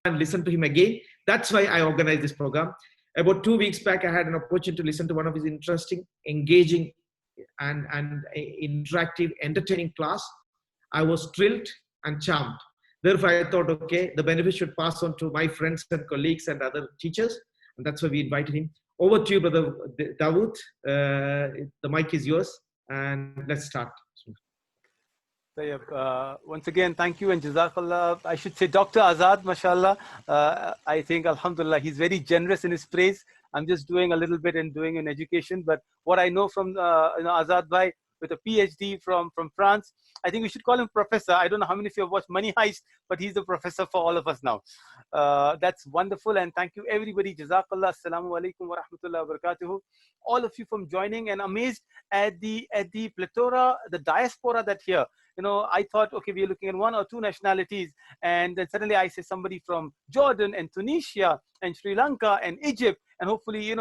and listen to him again. That's why I organized this program. About 2 weeks back, I had an opportunity to listen to one of his interesting, engaging, and interactive, entertaining class. I was thrilled and charmed. Therefore, I thought, okay, the benefit should pass on to my friends and colleagues and other teachers. And that's why we invited him. Over to you, Brother Dawood. The mic is yours, and let's start. Once again, thank you and Jazakallah. I should say Dr. Azad, mashallah. I think, alhamdulillah, he's very generous in his praise. I'm just doing a little bit and doing in education. But what I know from Azad Bhai, with a PhD from France, I think we should call him professor. I don't know how many of you have watched Money Heist, but he's the professor for all of us now. That's wonderful. And thank you, everybody. Jazakallah. Assalamu alaikum wa rahmatullahi wa barakatuhu. All of you from joining, and amazed at the plethora, the diaspora that here. I thought, okay, we're looking at 1 or 2 nationalities, and then suddenly I say somebody from Jordan and Tunisia and Sri Lanka and Egypt, and hopefully,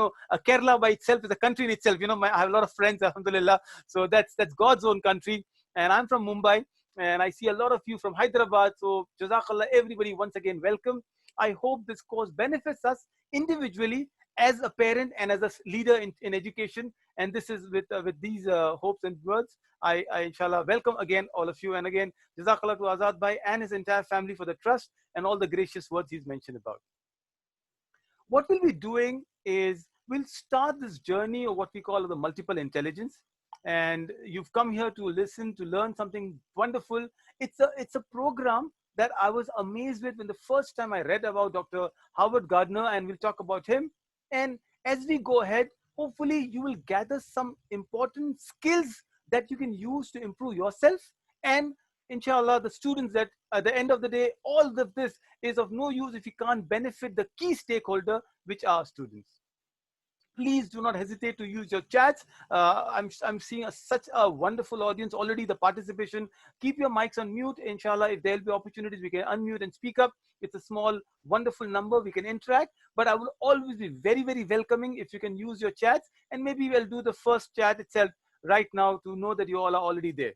Kerala by itself is a country in itself. I have a lot of friends, alhamdulillah. So that's God's own country. And I'm from Mumbai, and I see a lot of you from Hyderabad. So Jazakallah, everybody, once again, welcome. I hope this course benefits us individually as a parent and as a leader in education. And this is with these hopes and words. I inshallah welcome again all of you, and again Jazakallah to Azad Bhai and his entire family for the trust and all the gracious words he's mentioned about. What we'll be doing is we'll start this journey of what we call the multiple intelligence, and you've come here to listen, to learn something wonderful. It's a program that I was amazed with when the first time I read about Dr. Howard Gardner, and we'll talk about him. And as we go ahead, hopefully you will gather some important skills that you can use to improve yourself, and inshallah the students, that at the end of the day, all of this is of no use if you can't benefit the key stakeholder, which are students. Please do not hesitate to use your chats. I'm seeing such a wonderful audience already, the participation. Keep your mics on mute, inshallah. If there'll be opportunities, we can unmute and speak up. It's a small, wonderful number. We can interact, but I will always be very, very welcoming if you can use your chats, and maybe we'll do the first chat itself right now to know that you all are already there.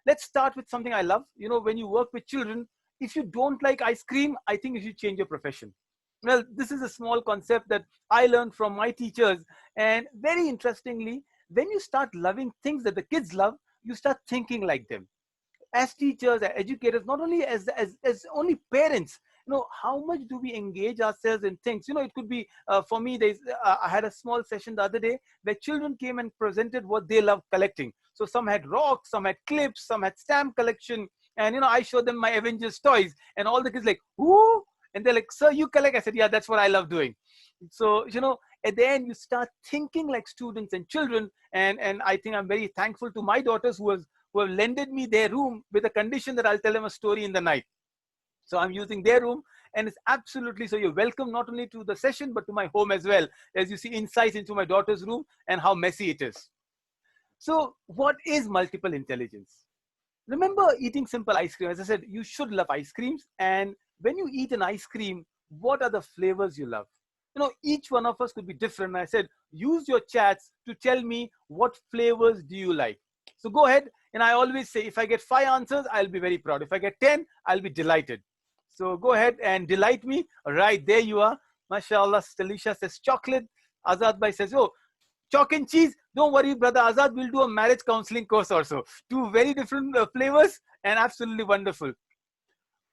Let's start with something I love. When you work with children, if you don't like ice cream, I think you should change your profession. Well, this is a small concept that I learned from my teachers. And very interestingly, when you start loving things that the kids love, you start thinking like them. As teachers, as educators, not only as only parents, how much do we engage ourselves in things? It could be, for me, I had a small session the other day where children came and presented what they love collecting. So some had rocks, some had clips, some had stamp collection. And, I showed them my Avengers toys, and all the kids like, who? And they're like, sir, you collect? I said, yeah, that's what I love doing. So, at the end, you start thinking like students and children. And I think I'm very thankful to my daughters who have lended me their room with a condition that I'll tell them a story in the night. So I'm using their room, and it's absolutely, so you're welcome not only to the session, but to my home as well, as you see insights into my daughter's room and how messy it is. So what is multiple intelligence? Remember eating simple ice cream. As I said, you should love ice creams. And when you eat an ice cream, what are the flavors you love? Each one of us could be different. I said, use your chats to tell me what flavors do you like. So go ahead. And I always say, if I get 5 answers, I'll be very proud. If I get 10, I'll be delighted. So go ahead and delight me. Right, there you are. MashaAllah, Stalisha says chocolate. Azad Bhai says, oh, chalk and cheese. Don't worry, brother Azad, we'll do a marriage counseling course also. 2 very different flavors, and absolutely wonderful.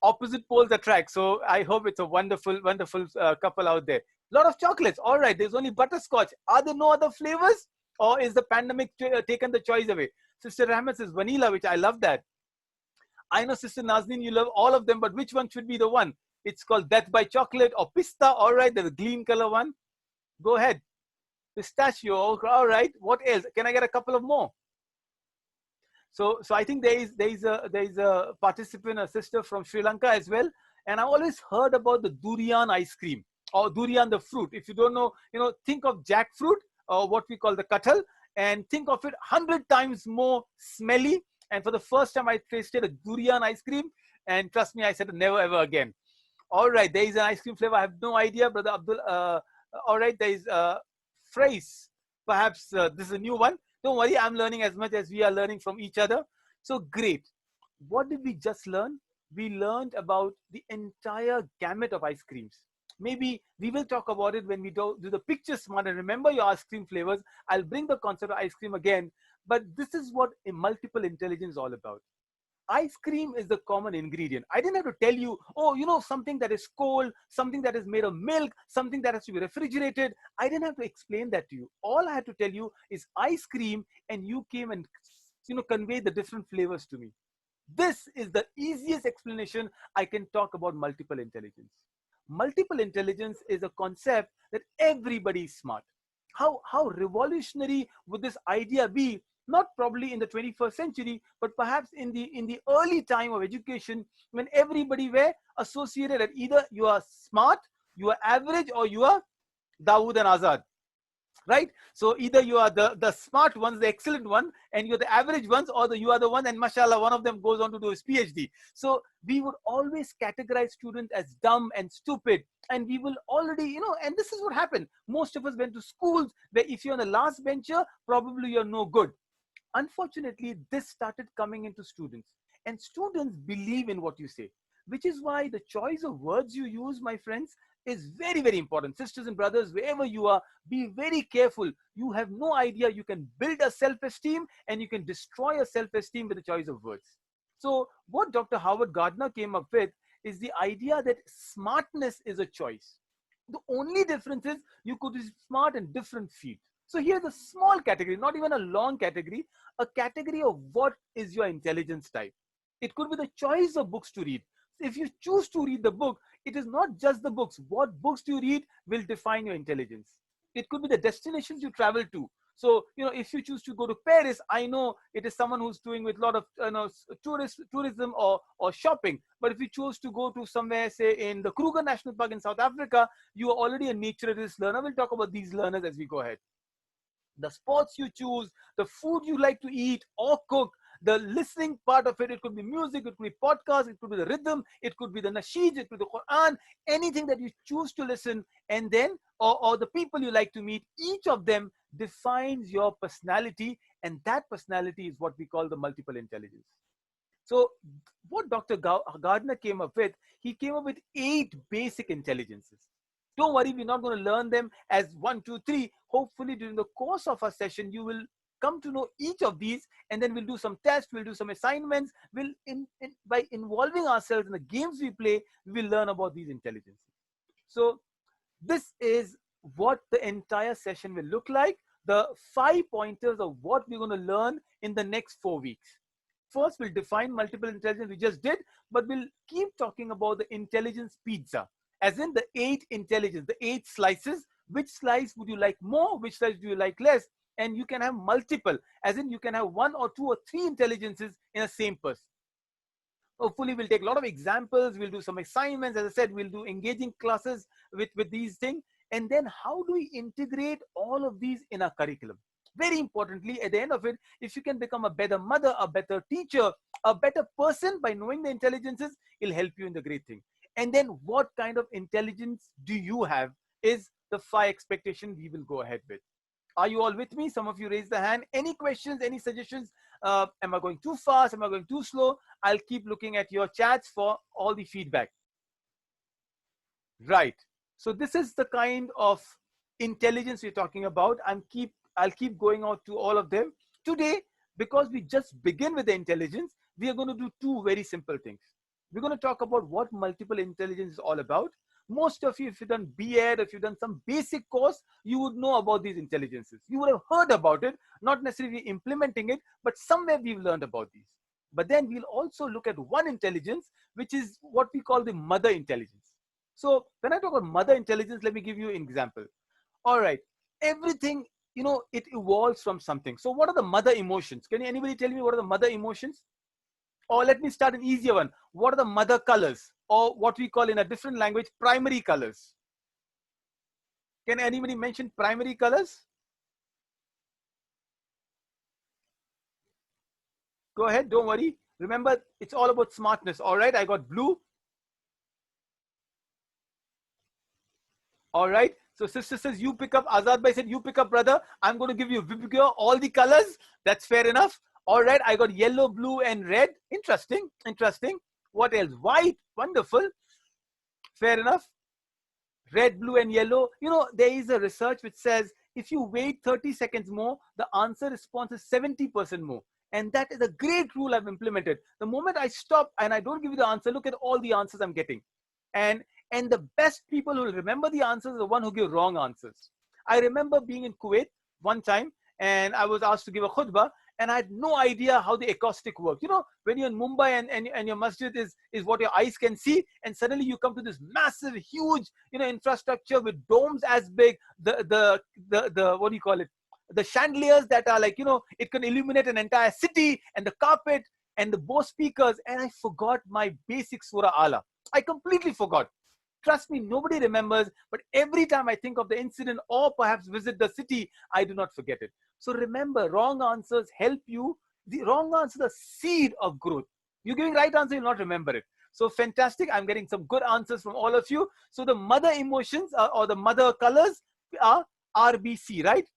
Opposite poles attract. So I hope it's a wonderful, wonderful couple out there. A lot of chocolates. All right, there's only butterscotch. Are there no other flavors? Or is the pandemic taken the choice away? Sister Rahmat says vanilla, which I love that. I know, Sister Nazneen, you love all of them, but which one should be the one? It's called Death by Chocolate or Pista. All right, there's a green color one. Go ahead. Pistachio. All right. What else? Can I get a couple of more? So I think there is a participant, a sister from Sri Lanka as well. And I always heard about the durian ice cream or durian the fruit. If you don't know, think of jackfruit or what we call the kathal, and think of it 100 times more smelly. And for the first time, I tasted a durian ice cream, and trust me, I said never ever again. All right, there is an ice cream flavor. I have no idea, Brother Abdul. All right, there is phrase. Perhaps this is a new one. Don't worry, I'm learning as much as we are learning from each other. So great. What did we just learn? we learned about the entire gamut of ice creams. Maybe we will talk about it when we do the picture smart and remember your ice cream flavors. I'll bring the concept of ice cream again, but this is what a multiple intelligence is all about. Ice cream is the common ingredient. I didn't have to tell you, oh, something that is cold, something that is made of milk, something that has to be refrigerated. I didn't have to explain that to you. All I had to tell you is ice cream, and you came and conveyed the different flavors to me. This is the easiest explanation I can talk about multiple intelligence. Multiple intelligence is a concept that everybody is smart. How revolutionary would this idea be? Not probably in the 21st century, but perhaps in the early time of education, when everybody were associated that either you are smart, you are average, or you are Dawood and Azad. Right? So either you are the smart ones, the excellent one, and you're the average ones, or you are the one, and mashallah, one of them goes on to do his PhD. So we would always categorize students as dumb and stupid. And we will already, and this is what happened. Most of us went to schools where if you're on the last bencher, probably you're no good. Unfortunately, this started coming into students, and students believe in what you say, which is why the choice of words you use, my friends, is very, very important. Sisters and brothers, wherever you are, be very careful. You have no idea. You can build a self-esteem and you can destroy a self-esteem with the choice of words. So what Dr. Howard Gardner came up with is the idea that smartness is a choice. The only difference is you could be smart in different fields. So here's a small category, not even a long category, a category of what is your intelligence type. It could be the choice of books to read. If you choose to read the book, it is not just the books. What books do you read will define your intelligence. It could be the destinations you travel to. So, if you choose to go to Paris, I know it is someone who's doing with a lot of tourism or shopping. But if you choose to go to somewhere, say in the Kruger National Park in South Africa, you are already a naturalist learner. We'll talk about these learners as we go ahead. The sports you choose, the food you like to eat or cook, the listening part of it, it could be music, it could be podcast, it could be the rhythm, it could be the nasheed, it could be the Quran, anything that you choose to listen, and then, or the people you like to meet, each of them defines your personality, and that personality is what we call the multiple intelligence. So what Dr. Gardner came up with, he came up with 8 basic intelligences. Don't worry, we're not going to learn them as 1, 2, 3. Hopefully during the course of our session, you will come to know each of these, and then we'll do some tests, we'll do some assignments. By involving ourselves in the games we play, we will learn about these intelligences. So this is what the entire session will look like. The 5 pointers of what we're going to learn in the next 4 weeks. First, we'll define multiple intelligence, we just did, but we'll keep talking about the intelligence pizza, as in the 8 intelligence, the 8 slices. Which slice would you like more? Which slice do you like less? And you can have multiple, as in you can have 1 or 2 or 3 intelligences in a same person. Hopefully, we'll take a lot of examples. We'll do some assignments. As I said, we'll do engaging classes with these things. And then how do we integrate all of these in our curriculum? Very importantly, at the end of it, if you can become a better mother, a better teacher, a better person by knowing the intelligences, it'll help you in the great thing. And then what kind of intelligence do you have is the 5 expectations we will go ahead with. Are you all with me? Some of you raised the hand. Any questions, any suggestions? Am I going too fast? Am I going too slow? I'll keep looking at your chats for all the feedback. Right. So this is the kind of intelligence we're talking about. I'll keep going out to all of them. Today, because we just begin with the intelligence, we are going to do 2 very simple things. We're going to talk about what multiple intelligence is all about. Most of you, if you've done B.Ed, if you've done some basic course, you would know about these intelligences. You would have heard about it, not necessarily implementing it, but somewhere we've learned about these. But then we'll also look at one intelligence, which is what we call the mother intelligence. So when I talk about mother intelligence, let me give you an example. All right, everything, it evolves from something. So what are the mother emotions? Can anybody tell me what are the mother emotions? Or let me start an easier one. What are the mother colors? Or what we call in a different language, primary colors. Can anybody mention primary colors? Go ahead, don't worry. Remember, it's all about smartness. All right, I got blue. All right, so sister says you pick up. Azad Bhai said you pick up, brother. I'm going to give you Vibgyor, all the colors. That's fair enough. All right, I got yellow, blue, and red. Interesting, interesting. What else? White, wonderful. Fair enough. Red, blue, and yellow. You know, there is a research which says if you wait 30 seconds more, the answer response is 70% more. And that is a great rule I've implemented. The moment I stop and I don't give you the answer, look at all the answers I'm getting. And the best people who will remember the answers are the one who give wrong answers. I remember being in Kuwait one time, and I was asked to give a khutbah, and I had no idea how the acoustic worked. You know, when you're in Mumbai and your masjid is what your eyes can see, and suddenly you come to this massive, huge, you know, infrastructure with domes as big, the what do you call it? The chandeliers that are like, you know, it can illuminate an entire city, and the carpet and the Bose speakers, and I forgot my basic Surah Ala. I completely forgot. Trust me, nobody remembers, but every time I think of the incident or perhaps visit the city, I do not forget it. So remember, wrong answers help you. The wrong answer is the seed of growth. You're giving right answer, you'll not remember it. So fantastic. I'm getting some good answers from all of you. So the mother emotions or the mother colors are RBC, right?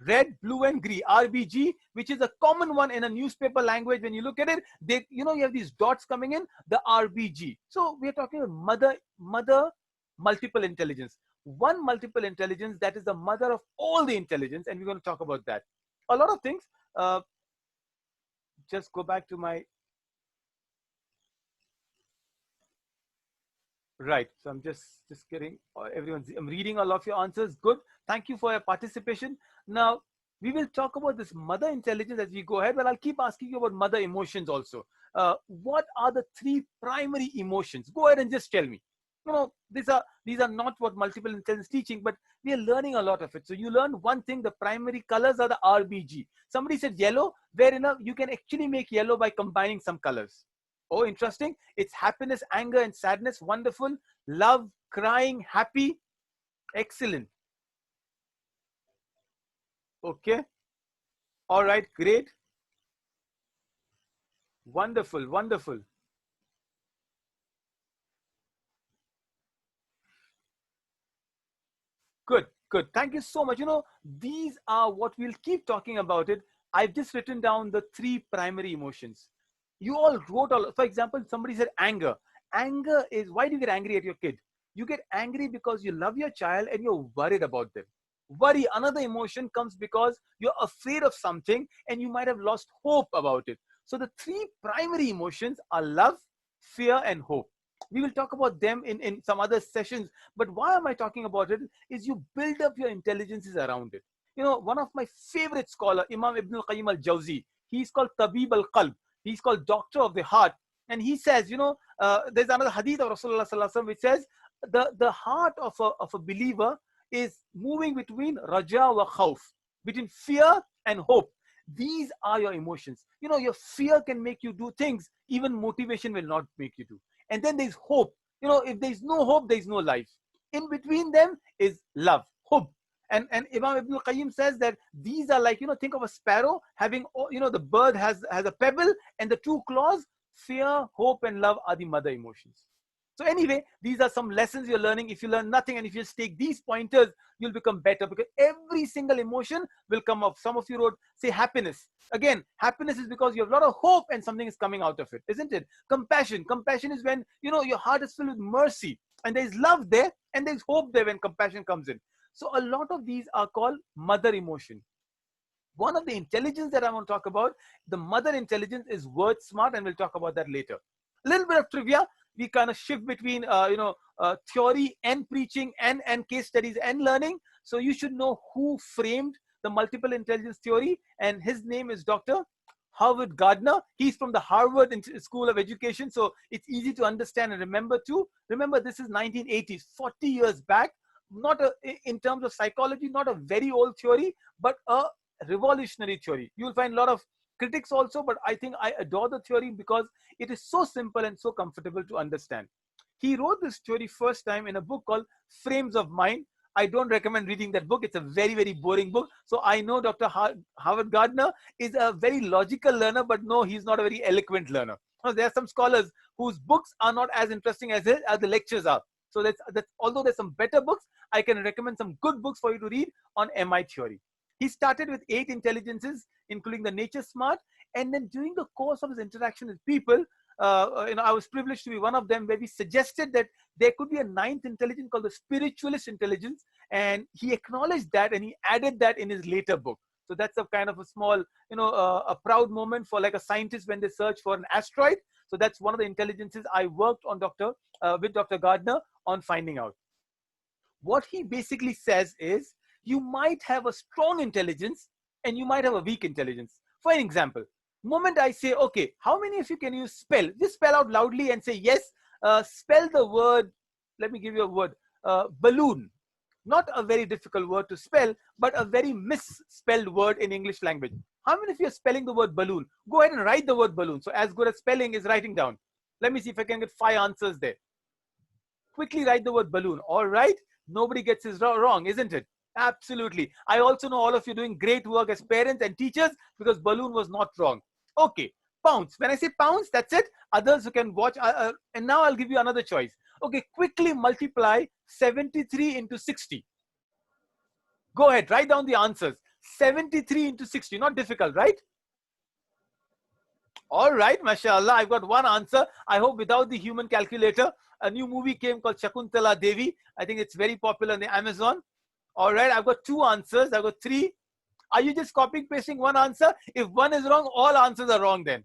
Red, blue, and green, RBG, which is a common one in a newspaper language. When you look at it, they, you know, you have these dots coming in, the RBG. So we are talking about mother multiple intelligence. One multiple intelligence that is the mother of all the intelligence, and we're going to talk about that. A lot of things. Just go back to my right. So I'm just getting everyone's. I'm reading all of your answers. Good. Thank you for your participation. Now we will talk about this mother intelligence as we go ahead, but I'll keep asking you about mother emotions also. What are the three primary emotions? Go ahead and just tell me. You know, these are not what multiple intelligence teaching, but we are learning a lot of it. So you learn one thing: the primary colors are the RBG. Somebody said yellow. Fair enough. You can actually make yellow by combining some colors. Oh, interesting. It's happiness, anger, and sadness. Wonderful. Love, crying, happy. Excellent. Okay. All right. Great. Wonderful. Wonderful. Good. Good. Thank you so much. You know, these are what we'll keep talking about it. I've just written down the three primary emotions. You all wrote all, for example, somebody said anger. Anger is, why do you get angry at your kid? You get angry because you love your child and you're worried about them. Worry, another emotion, comes because you're afraid of something and you might have lost hope about it. So the three primary emotions are love, fear, and hope. We will talk about them in some other sessions. But why am I talking about it? Is you build up your intelligences around it. You know, one of my favorite scholars, Imam Ibn al-Qayyim al-Jawzi, he's called Tabib al-Qalb. He's called doctor of the heart. And he says, you know, there's another hadith of Rasulullah sallallahu alaihi wasallam which says the heart of a believer is moving between raja wa khawf, between fear and hope. These are your emotions. You know, your fear can make you do things, even motivation will not make you do. And then there's hope. You know, if there's no hope, there's no life. In between them is love, hope. And Imam Ibn al-Qayyim says that these are like, you know, think of a sparrow having, you know, the bird has a pebble and the two claws. Fear, hope, and love are the mother emotions. So anyway, these are some lessons you're learning. If you learn nothing and if you just take these pointers, you'll become better, because every single emotion will come up. Some of you wrote, say, happiness. Again, happiness is because you have a lot of hope and something is coming out of it, isn't it? Compassion. Compassion is when, you know, your heart is filled with mercy and there's love there and there's hope there when compassion comes in. So a lot of these are called mother emotion. One of the intelligence that I want to talk about, the mother intelligence, is word smart, and we'll talk about that later. A little bit of trivia. We kind of shift between, theory and preaching and case studies and learning. So you should know who framed the multiple intelligence theory, and his name is Dr. Howard Gardner. He's from the Harvard School of Education, so it's easy to understand and remember too. Remember, this is 1980s, 40 years back. Not in terms of psychology, not a very old theory, but a revolutionary theory. You will find a lot of critics also, but I think I adore the theory because it is so simple and so comfortable to understand. He wrote this theory first time in a book called Frames of Mind. I don't recommend reading that book. It's a very, very boring book. So I know Dr. Howard Gardner is a very logical learner, but no, he's not a very eloquent learner. There are some scholars whose books are not as interesting as the lectures are. So that's although there's some better books, I can recommend some good books for you to read on MI theory. He started with 8 intelligences, including the nature smart. And then during the course of his interaction with people, I was privileged to be one of them, where we suggested that there could be a ninth intelligence called the spiritualist intelligence, and he acknowledged that and he added that in his later book. So that's a kind of a small, a proud moment for like a scientist when they search for an asteroid. So that's one of the intelligences I worked on with Dr. Gardner on finding out. What he basically says is, you might have a strong intelligence and you might have a weak intelligence. For an example, moment I say, okay, how many of you can you spell? Just spell out loudly and say, yes, spell the word, let me give you a word, balloon. Not a very difficult word to spell, but a very misspelled word in English language. How many of you are spelling the word balloon? Go ahead and write the word balloon. So as good as spelling is writing down. Let me see if I can get 5 answers there. Quickly write the word balloon. All right. Nobody gets this wrong, isn't it? Absolutely. I also know all of you doing great work as parents and teachers, because balloon was not wrong. Okay. Pounce. When I say pounce, that's it. Others who can watch. And now I'll give you another choice. Okay, quickly multiply 73 into 60. Go ahead, write down the answers. 73 into 60, not difficult, right? All right, mashallah, I've got one answer. I hope without the human calculator. A new movie came called Shakuntala Devi. I think it's very popular on the Amazon. All right, I've got 2 answers. I've got 3. Are you just copying, pasting one answer? If one is wrong, all answers are wrong then.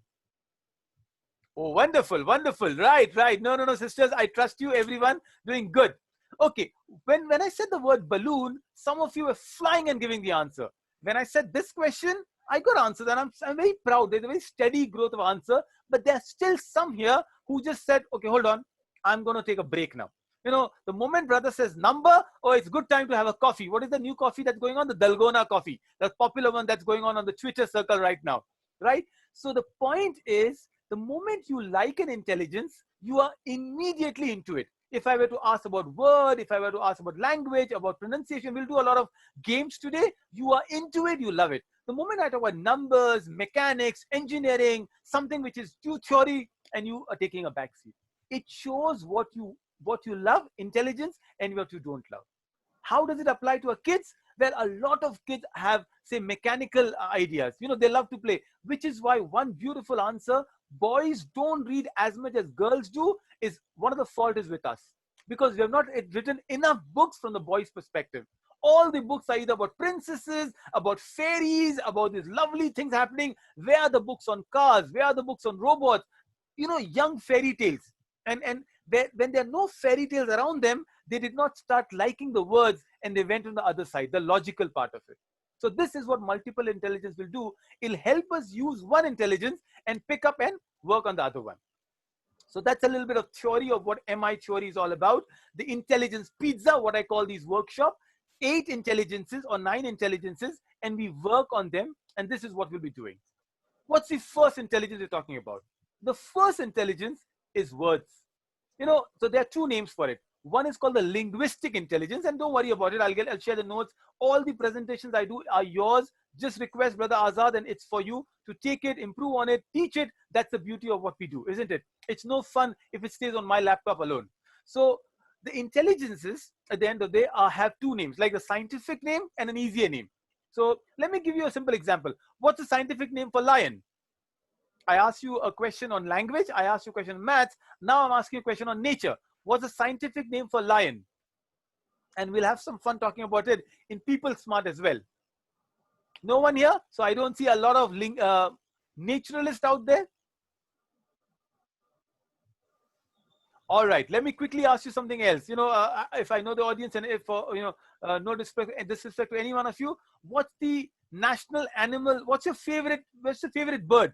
Oh, wonderful, wonderful. Right. No, sisters, I trust you, everyone. Doing good. Okay, when I said the word balloon, some of you were flying and giving the answer. When I said this question, I got answers, and I'm very proud. There's a very steady growth of answer, but there's still some here who just said, okay, hold on, I'm going to take a break now. The moment brother says number, oh, it's good time to have a coffee. What is the new coffee that's going on? The Dalgona coffee, the popular one that's going on the Twitter circle right now, right? So the point is, the moment you like an intelligence, you are immediately into it. If I were to ask about word, if I were to ask about language, about pronunciation, we'll do a lot of games today. You are into it, you love it. The moment I talk about numbers, mechanics, engineering, something which is too theory, and you are taking a backseat. It shows what you love, intelligence, and what you don't love. How does it apply to our kids? Well, a lot of kids have, say, mechanical ideas. They love to play, which is why one beautiful answer, boys don't read as much as girls do, is one of the fault is with us, because we have not written enough books from the boys' perspective. All the books are either about princesses, about fairies, about these lovely things happening. Where are the books on cars? Where are the books on robots? Young fairy tales. And when there are no fairy tales around them, they did not start liking the words, and they went on the other side, the logical part of it. So this is what multiple intelligence will do. It'll help us use one intelligence and pick up and work on the other one. So that's a little bit of theory of what MI theory is all about. The intelligence pizza, what I call these workshop, 8 intelligences or 9 intelligences, and we work on them. And this is what we'll be doing. What's the first intelligence we're talking about? The first intelligence is words. So there are 2 names for it. One is called the linguistic intelligence, and don't worry about it. I'll share the notes. All the presentations I do are yours. Just request Brother Azad, and it's for you to take it, improve on it, teach it. That's the beauty of what we do, isn't it? It's no fun if it stays on my laptop alone. So the intelligences at the end of the day have 2 names, like the scientific name and an easier name. So let me give you a simple example. What's the scientific name for lion? I asked you a question on language. I asked you a question on maths. Now I'm asking you a question on nature. What's the scientific name for lion? And we'll have some fun talking about it in People Smart as well. No one here? So I don't see a lot of naturalists out there. All right, let me quickly ask you something else. If I know the audience, and if no disrespect to any one of you, what's the national animal? What's your favorite bird?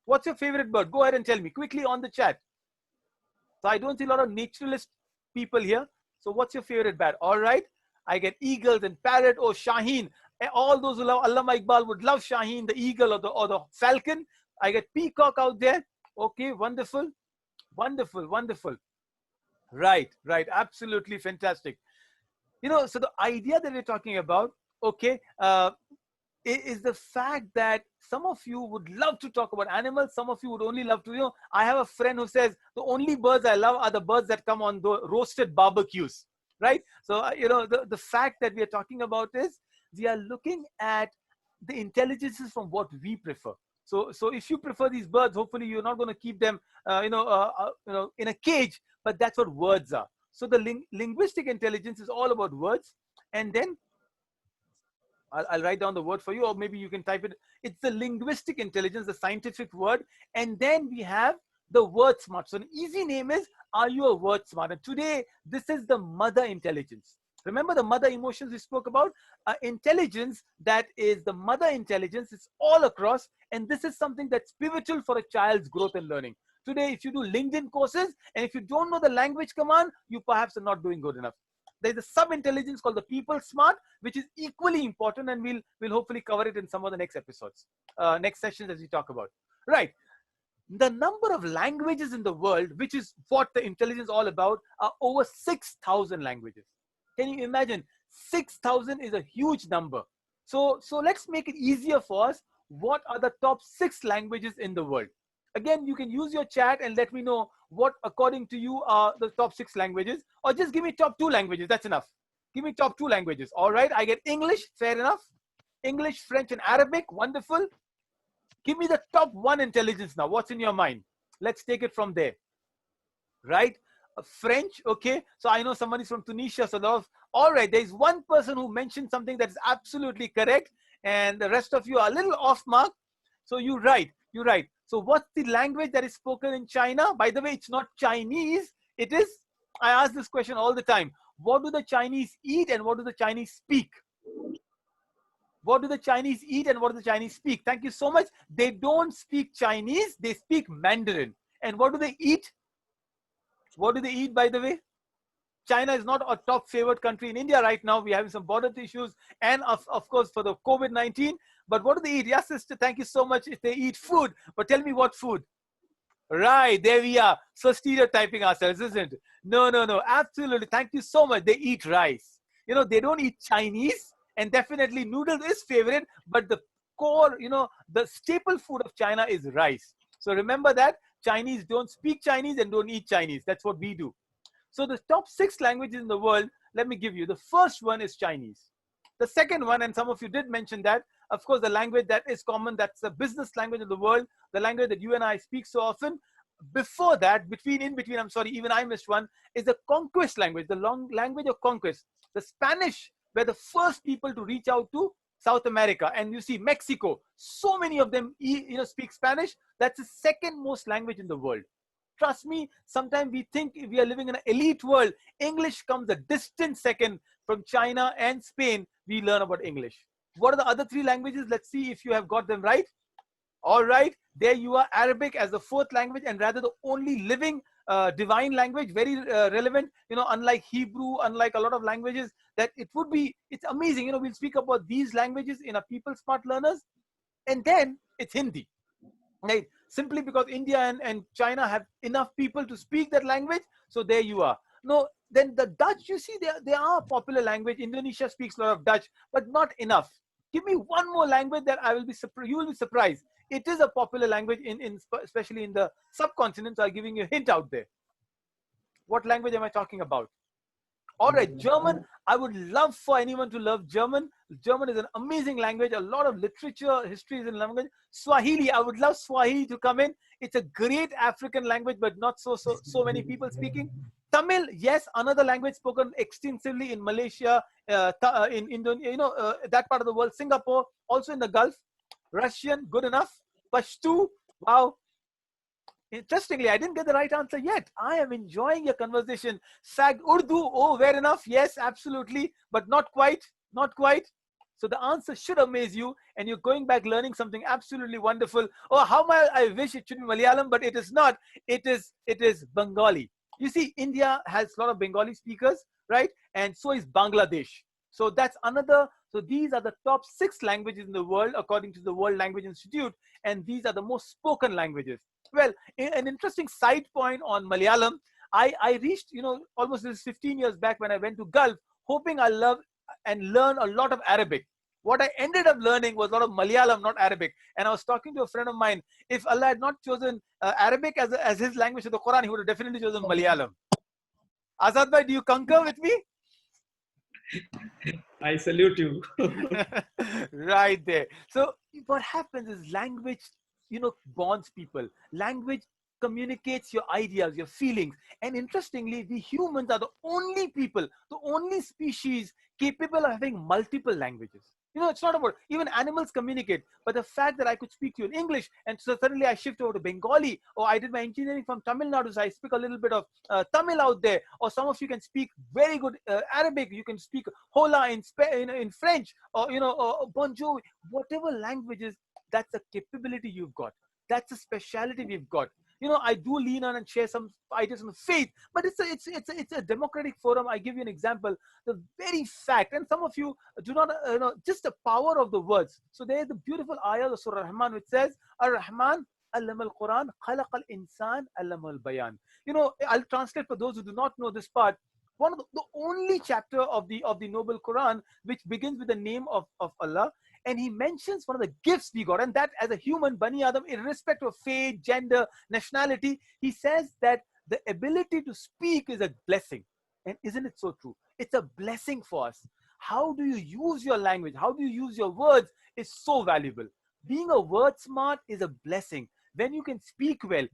What's your favorite bird? Go ahead and tell me quickly on the chat. So I don't see a lot of naturalist people here. So what's your favorite bird? All right, I get eagles and parrot. Oh, Shaheen. All those who love Allama Iqbal would love Shaheen, the eagle or the falcon. I get peacock out there. Okay, wonderful. Right. Absolutely fantastic. So the idea that we're talking about, okay, is the fact that some of you would love to talk about animals. Some of you would only love to, I have a friend who says the only birds I love are the birds that come on the roasted barbecues, right? So, the fact that we are talking about is we are looking at the intelligences from what we prefer. So if you prefer these birds, hopefully you're not going to keep them, in a cage. But that's what words are. So the linguistic intelligence is all about words. And then I'll write down the word for you, or maybe you can type it. It's the linguistic intelligence, the scientific word. And then we have the word smart. So an easy name is, are you a word smart? And today, this is the mother intelligence. Remember the mother emotions we spoke about? Intelligence that is the mother intelligence. It's all across. And this is something that's pivotal for a child's growth and learning. Today, if you do LinkedIn courses, and if you don't know the language command, you perhaps are not doing good enough. There's a sub-intelligence called the people smart, which is equally important, and we'll hopefully cover it in some of the next episodes, next sessions as we talk about. Right. The number of languages in the world, which is what the intelligence is all about, are over 6,000 languages. Can you imagine? 6,000 is a huge number. So let's make it easier for us. What are the top 6 languages in the world? Again, you can use your chat and let me know what, according to you, are the top 6 languages, or just give me top 2 languages. That's enough. Give me top 2 languages. All right, I get English, fair enough. English, French, and Arabic, wonderful. Give me the top 1 intelligence now. What's in your mind? Let's take it from there. Right? French, okay. So I know somebody from Tunisia. So all right, there's one person who mentioned something that is absolutely correct, and the rest of you are a little off mark. So you're right. So what's the language that is spoken in China? By the way, it's not Chinese. It is, I ask this question all the time. What do the Chinese eat and what do the Chinese speak? What do the Chinese eat and what do the Chinese speak? Thank you so much. They don't speak Chinese. They speak Mandarin. And what do they eat? What do they eat, by the way? China is not a top favored country in India right now. We're having some border issues and of course for the COVID-19. But what do they eat? Yes, sister, thank you so much. If they eat food, but tell me what food? Right, there we are. So stereotyping ourselves, isn't it? No. Absolutely. Thank you so much. They eat rice. They don't eat Chinese, and definitely noodles is favorite, but the core, the staple food of China is rice. So remember that Chinese don't speak Chinese and don't eat Chinese. That's what we do. So the top 6 languages in the world, let me give you. The first one is Chinese. The second one, and some of you did mention that, of course, the language that is common, that's the business language of the world, the language that you and I speak so often. Before that, even I missed one, is the conquest language, the long language of conquest. The Spanish were the first people to reach out to South America. And you see Mexico, so many of them speak Spanish. That's the second most language in the world. Trust me, sometimes we think we are living in an elite world. English comes a distant second. From China and Spain, we learn about English. What are the other 3 languages? Let's see if you have got them right. All right, there you are. Arabic as the 4th language, and rather the only living divine language, very relevant, unlike Hebrew, unlike a lot of languages that it's amazing. We'll speak about these languages in a People Smart Learners. And then it's Hindi, right? Simply because India and China have enough people to speak that language. So there you are. No, then the Dutch, you see, they are a popular language. Indonesia speaks a lot of Dutch, but not enough. Give me one more language that you will be surprised. It is a popular language especially in the subcontinent. So I'm giving you a hint out there. What language am I talking about? All right, German. I would love for anyone to love German. German is an amazing language. A lot of literature, history is in language. Swahili. I would love Swahili to come in. It's a great African language, but not so many people speaking. Tamil, yes, another language spoken extensively in Malaysia, in Indonesia, that part of the world. Singapore, also in the Gulf. Russian, good enough. Pashto, wow. Interestingly, I didn't get the right answer yet. I am enjoying your conversation. Sag Urdu, oh, fair enough. Yes, absolutely, but not quite, not quite. So the answer should amaze you, and you're going back learning something absolutely wonderful. Oh, how I wish it should be Malayalam, but it is not. It is Bengali. You see, India has a lot of Bengali speakers, right? And so is Bangladesh. So that's another. So these are the top 6 languages in the world, according to the World Language Institute, and these are the most spoken languages. Well, an interesting side point on Malayalam, I reached, almost this 15 years back when I went to Gulf, hoping I love and learn a lot of Arabic. What I ended up learning was a lot of Malayalam, not Arabic. And I was talking to a friend of mine, if Allah had not chosen Arabic as his language of the Quran, he would have definitely chosen Malayalam. Azad bhai, do you concur with me? I salute you. Right there. So what happens is language bonds people. Language communicates your ideas, your feelings. And interestingly, we humans are the only people, the only species capable of having multiple languages. It's not about, even animals communicate, but the fact that I could speak to you in English and so suddenly I shift over to Bengali, or I did my engineering from Tamil Nadu, so I speak a little bit of Tamil out there, or some of you can speak very good Arabic, you can speak Hola in French, or Bonjour, whatever languages, that's a capability you've got. That's a speciality we've got. I do lean on and share some ideas on faith, but it's a democratic forum. I give you an example. The very fact, and some of you do not just the power of the words. So there's the beautiful ayah of Surah Rahman, which says, Ar-Rahman allama al-Quran, khalaq al-insan allama al-bayan. I'll translate for those who do not know this part. One of the only chapter of the noble Quran which begins with the name of Allah. And he mentions one of the gifts we got, and that as a human, Bani Adam, irrespective of faith, gender, nationality, he says that the ability to speak is a blessing. And isn't it so true? It's a blessing for us. How do you use your language? How do you use your words is so valuable. Being a word smart is a blessing. When you can speak well,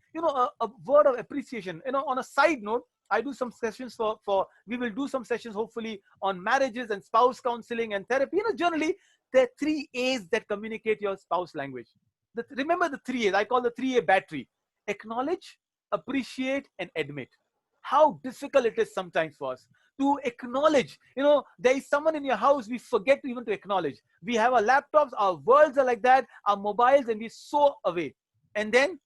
a word of appreciation. On a side note, I do some sessions we will do some sessions hopefully on marriages and spouse counseling and therapy. Generally, there are 3 A's that communicate your spouse language. Remember the 3 A's. I call the 3 A battery. Acknowledge, appreciate, and admit. How difficult it is sometimes for us to acknowledge. There is someone in your house, we forget even to acknowledge. We have our laptops, our worlds are like that, our mobiles, and we're so away. And then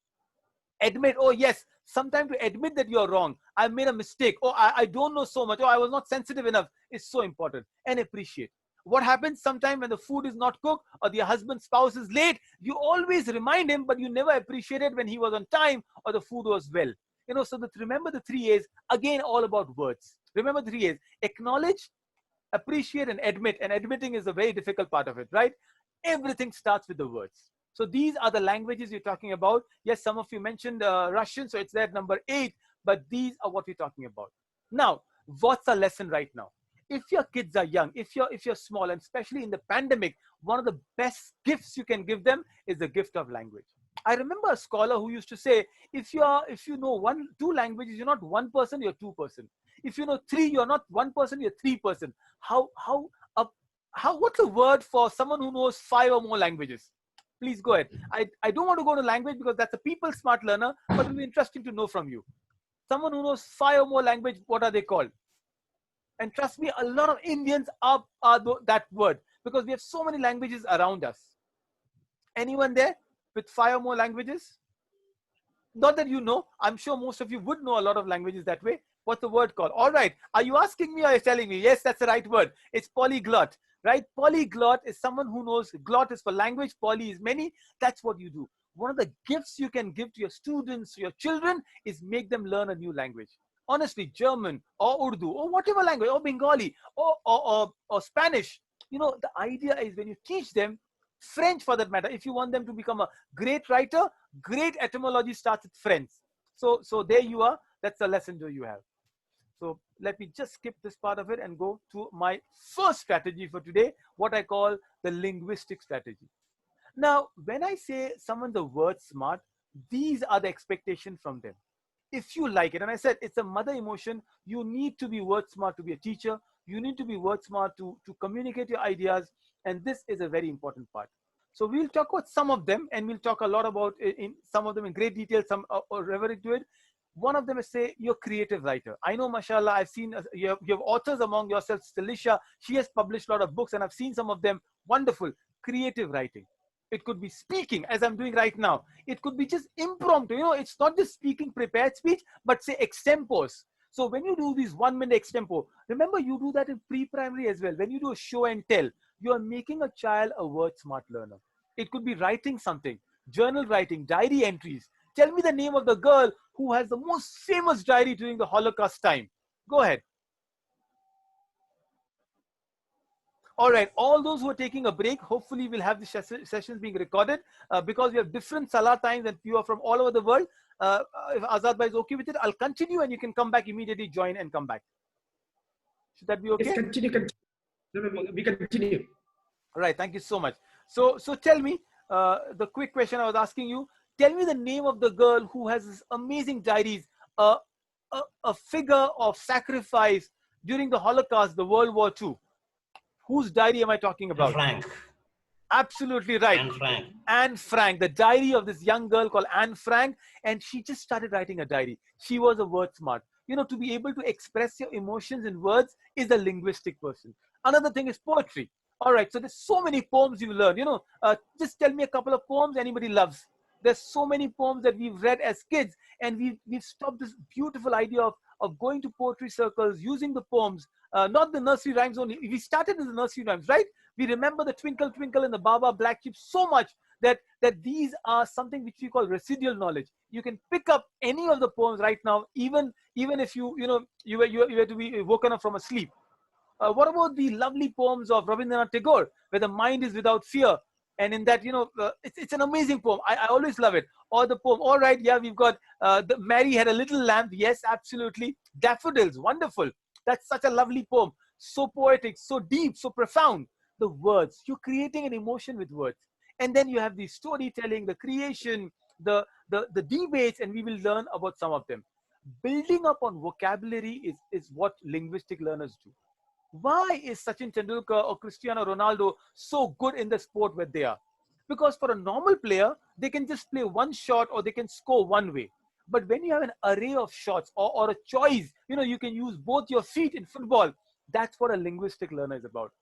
admit, oh yes, sometimes to admit that you're wrong. I made a mistake. Oh, I don't know so much. Oh, I was not sensitive enough. Is so important. And appreciate. What happens sometimes when the food is not cooked or the husband, spouse is late, you always remind him, but you never appreciated when he was on time or the food was well. So remember the 3 A's, again, all about words. Remember the 3 A's, acknowledge, appreciate, and admit. And admitting is a very difficult part of it, right? Everything starts with the words. So these are the languages you're talking about. Yes, some of you mentioned Russian, so it's there at number 8, but these are what we're talking about. Now, what's our lesson right now? If your kids are young, if you're small, and especially in the pandemic, one of the best gifts you can give them is the gift of language. I remember a scholar who used to say, if you know 2 languages, you're not 1 person, you're 2 person. If you know 3, you're not 1 person, you're 3 person. What's a word for someone who knows 5 or more languages? Please go ahead. I don't want to go to language because that's a people smart learner, but it'll be interesting to know from you. Someone who knows 5 or more language, what are they called? And trust me, a lot of Indians are that word because we have so many languages around us. Anyone there with 5 or more languages? Not that you know. I'm sure most of you would know a lot of languages that way. What's the word called? All right. Are you asking me or are you telling me? Yes, that's the right word. It's polyglot, right? Polyglot is someone who knows. Glot is for language. Poly is many. That's what you do. One of the gifts you can give to your students, your children, is make them learn a new language. Honestly, German or Urdu or whatever language, or Bengali or Spanish. The idea is when you teach them, French for that matter, if you want them to become a great writer, great etymology starts with French. So there you are. That's the lesson you have. So let me just skip this part of it and go to my first strategy for today, what I call the linguistic strategy. Now, when I say someone's a word smart, these are the expectations from them. If you like it, and I said it's a mother emotion, you need to be word smart to be a teacher. You need to be word smart to communicate your ideas. And this is a very important part. So we'll talk about some of them, and we'll talk a lot about in some of them in great detail, some or referring to it. One of them is, say, you're a creative writer. I know, mashallah, I've seen you have authors among yourselves. Stalisha, she has published a lot of books, and I've seen some of them. Wonderful. Creative writing. It could be speaking, as I'm doing right now. It could be just impromptu. It's not just speaking prepared speech, but say extempos. So when you do these 1 minute extempo, remember you do that in pre-primary as well. When you do a show and tell, you are making a child a word smart learner. It could be writing something, journal writing, diary entries. Tell me the name of the girl who has the most famous diary during the Holocaust time. Go ahead. All right, all those who are taking a break, hopefully we'll have the sessions being recorded because we have different Salah times and you are from all over the world. If Azad Bhai is okay with it, I'll continue and you can come back immediately, join and come back. Should that be okay? Yes, continue. No, we continue. All right, thank you so much. So tell me, the quick question I was asking you, tell me the name of the girl who has this amazing diaries, a, a figure of sacrifice during the Holocaust, the World War II. Whose diary am I talking about? Frank. Absolutely right. Anne Frank. Anne Frank, the diary of this young girl called Anne Frank, and she just started writing a diary. She was a word smart. You know, to be able to express your emotions in words is a linguistic person. Another thing is poetry. All right, so there's so many poems you learn. You know, just tell me a couple of poems anybody loves. There's so many poems that we've read as kids, and we've stopped this beautiful idea of going to poetry circles, using the poems, not the nursery rhymes only. We started in the nursery rhymes, right? We remember the Twinkle Twinkle and the Baba Black Sheep so much that these are something which we call residual knowledge. You can pick up any of the poems right now, even if you were to be woken up from a sleep. What about the lovely poems of Rabindranath Tagore, where the mind is without fear? And in that, it's an amazing poem. I always love it. Or the poem, all right, yeah, we've got Mary Had a Little Lamb. Yes, absolutely. Daffodils, wonderful. That's such a lovely poem. So poetic, so deep, so profound. The words, you're creating an emotion with words. And then you have the storytelling, the creation, the debates, and we will learn about some of them. Building up on vocabulary is what linguistic learners do. Why is Sachin Tendulkar or Cristiano Ronaldo so good in the sport where they are? Because for a normal player, they can just play one shot or they can score one way. But when you have an array of shots or a choice, you can use both your feet in football. That's what a linguistic learner is about.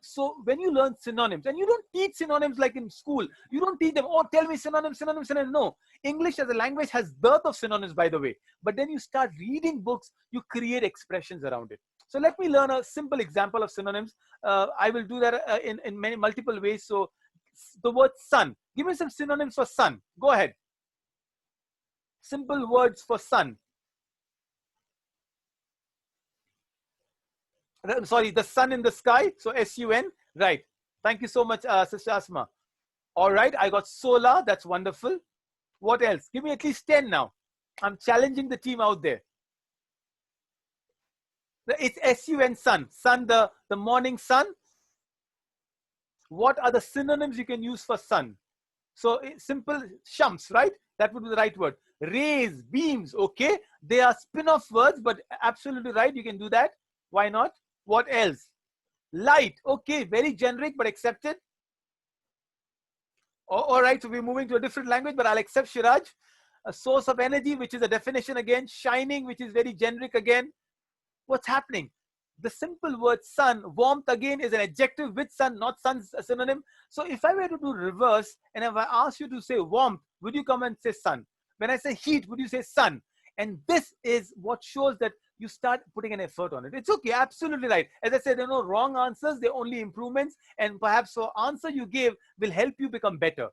So when you learn synonyms, and you don't teach synonyms like in school, you don't teach them, oh, tell me synonyms. No, English as a language has dearth of synonyms, by the way. But then you start reading books, you create expressions around it. So let me learn a simple example of synonyms. I will do that in many multiple ways. So the word sun, give me some synonyms for sun. Go ahead. Simple words for sun. Sorry, the sun in the sky. So S-U-N, right. Thank you so much, Sister Asma. All right, I got solar. That's wonderful. What else? Give me at least 10 now. I'm challenging the team out there. It's S-U-N, sun. Sun, the morning sun. What are the synonyms you can use for sun? So simple, shams, right? That would be the right word. Rays, beams, okay? They are spin-off words, but absolutely right. You can do that. Why not? What else? Light, okay, very generic, but accepted. All right, so we're moving to a different language, but I'll accept Shiraj. A source of energy, which is a definition again. Shining, which is very generic again. What's happening? The simple word sun, warmth again is an adjective with sun, not sun's a synonym. So if I were to do reverse, and if I ask you to say warmth, would you come and say sun? When I say heat, would you say sun? And this is what shows that you start putting an effort on it. It's okay, absolutely right. As I said, there are no wrong answers, they're only improvements. And perhaps the answer you gave will help you become better.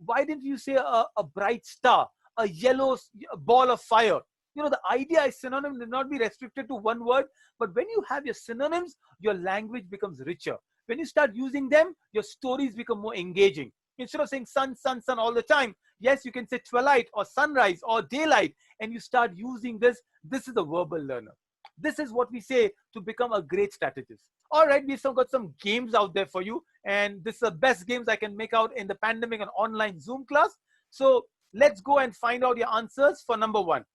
Why didn't you say a bright star, a yellow ball of fire? The idea is synonym did not be restricted to one word, but when you have your synonyms, your language becomes richer. When you start using them, your stories become more engaging. Instead of saying sun, sun, sun all the time, yes, you can say twilight or sunrise or daylight, and you start using this. This is a verbal learner. This is what we say to become a great strategist. All right, we've got some games out there for you, and this is the best games I can make out in the pandemic and online Zoom class. So let's go and find out your answers for number one.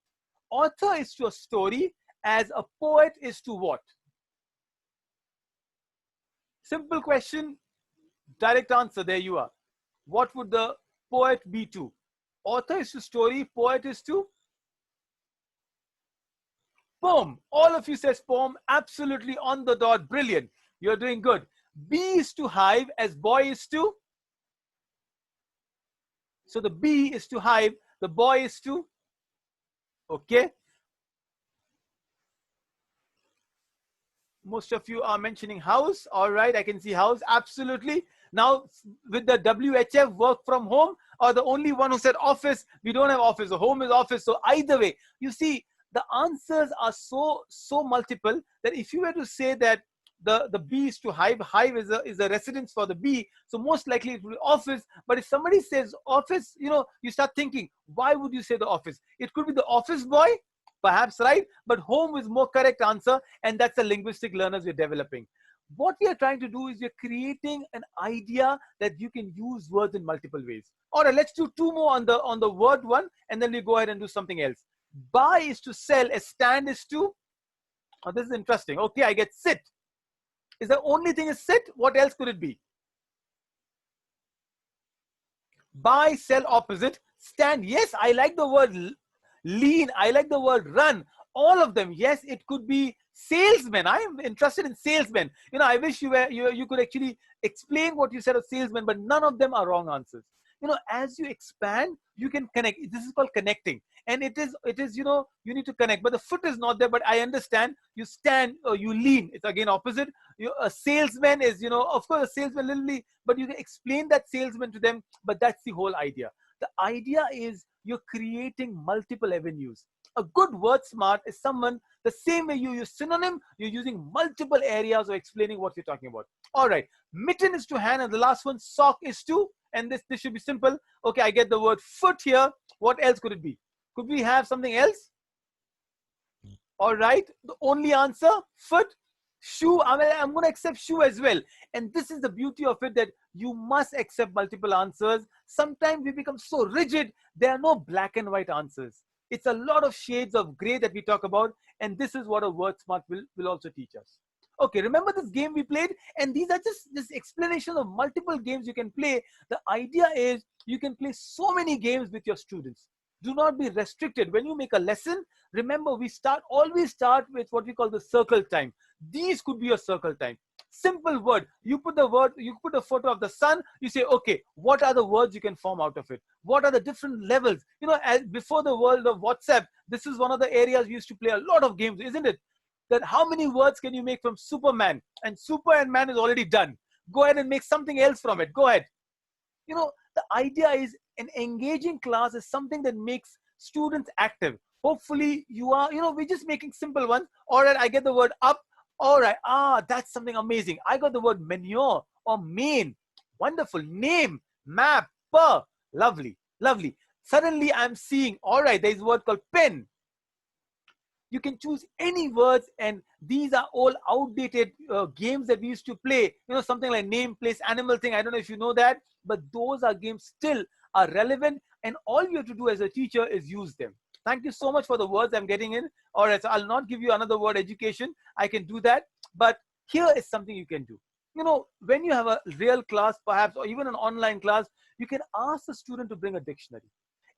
Author is to a story as a poet is to what? Simple question, direct answer, there you are. What would the poet be to? Author is to story, poet is to poem. All of you says poem, absolutely on the dot, brilliant. You're doing good. Bee is to hive as boy is to? So the bee is to hive, the boy is to? Okay. Most of you are mentioning house. All right, I can see house. Absolutely. Now, with the WHF, work from home, or the only one who said office, we don't have office. So home is office. So either way, you see, the answers are so multiple that if you were to say that the bee is to hive, hive is a residence for the bee, so most likely it will be office. But if somebody says office, you start thinking, why would you say the office? It could be the office boy, perhaps, right? But home is more correct answer, and that's the linguistic learners we're developing. What we are trying to do is we're creating an idea that you can use words in multiple ways. All right, let's do two more on the word one, and then we go ahead and do something else. Buy is to sell, a stand is to, oh, this is interesting. Okay, I get sit. Is the only thing is sit? What else could it be? Buy, sell, opposite. Stand, yes, I like the word lean. I like the word run. All of them, yes, it could be salesman. I am interested in salesman. You know, I wish you could actually explain what you said of salesman, but none of them are wrong answers. You know, as you expand, you can connect. This is called connecting. And it is, you know, you need to connect, but the foot is not there. But I understand. You stand or you lean. It's again opposite. A salesman is, you know, of course, a salesman literally, but you can explain that salesman to them. But that's the whole idea. The idea is you're creating multiple avenues. A good word smart is someone, the same way you use synonym, you're using multiple areas of explaining what you're talking about. All right. Mitten is to hand, and the last one, sock is to, and this should be simple. Okay, I get the word foot here. What else could it be? Could we have something else? All right. The only answer, foot. Shoe, I'm going to accept shoe as well. And this is the beauty of it, that you must accept multiple answers. Sometimes we become so rigid, there are no black and white answers. It's a lot of shades of gray that we talk about. And this is what a word smart will also teach us. Okay, remember this game we played? And these are just this explanation of multiple games you can play. The idea is you can play so many games with your students. Do not be restricted. When you make a lesson, remember we always start with what we call the circle time. These could be your circle time. Simple word. You put a photo of the sun. You say, okay, what are the words you can form out of it? What are the different levels? You know, as before the world of WhatsApp, this is one of the areas we used to play a lot of games, isn't it? That how many words can you make from Superman? And Super and Man is already done. Go ahead and make something else from it. Go ahead. You know, the idea is an engaging class is something that makes students active. Hopefully you are, you know, we're just making simple ones. All right, I get the word up. All right, that's something amazing. I got the word manure or main. Wonderful. Name, map, lovely, lovely. Suddenly I'm seeing, all right, there's a word called pen. You can choose any words, and these are all outdated games that we used to play. You know, something like name, place, animal thing. I don't know if you know that, but those are games still are relevant, and all you have to do as a teacher is use them. Thank you so much for the words I'm getting in. All right, so I'll not give you another word, education. I can do that, but here is something you can do. You know, when you have a real class, perhaps, or even an online class, you can ask the student to bring a dictionary.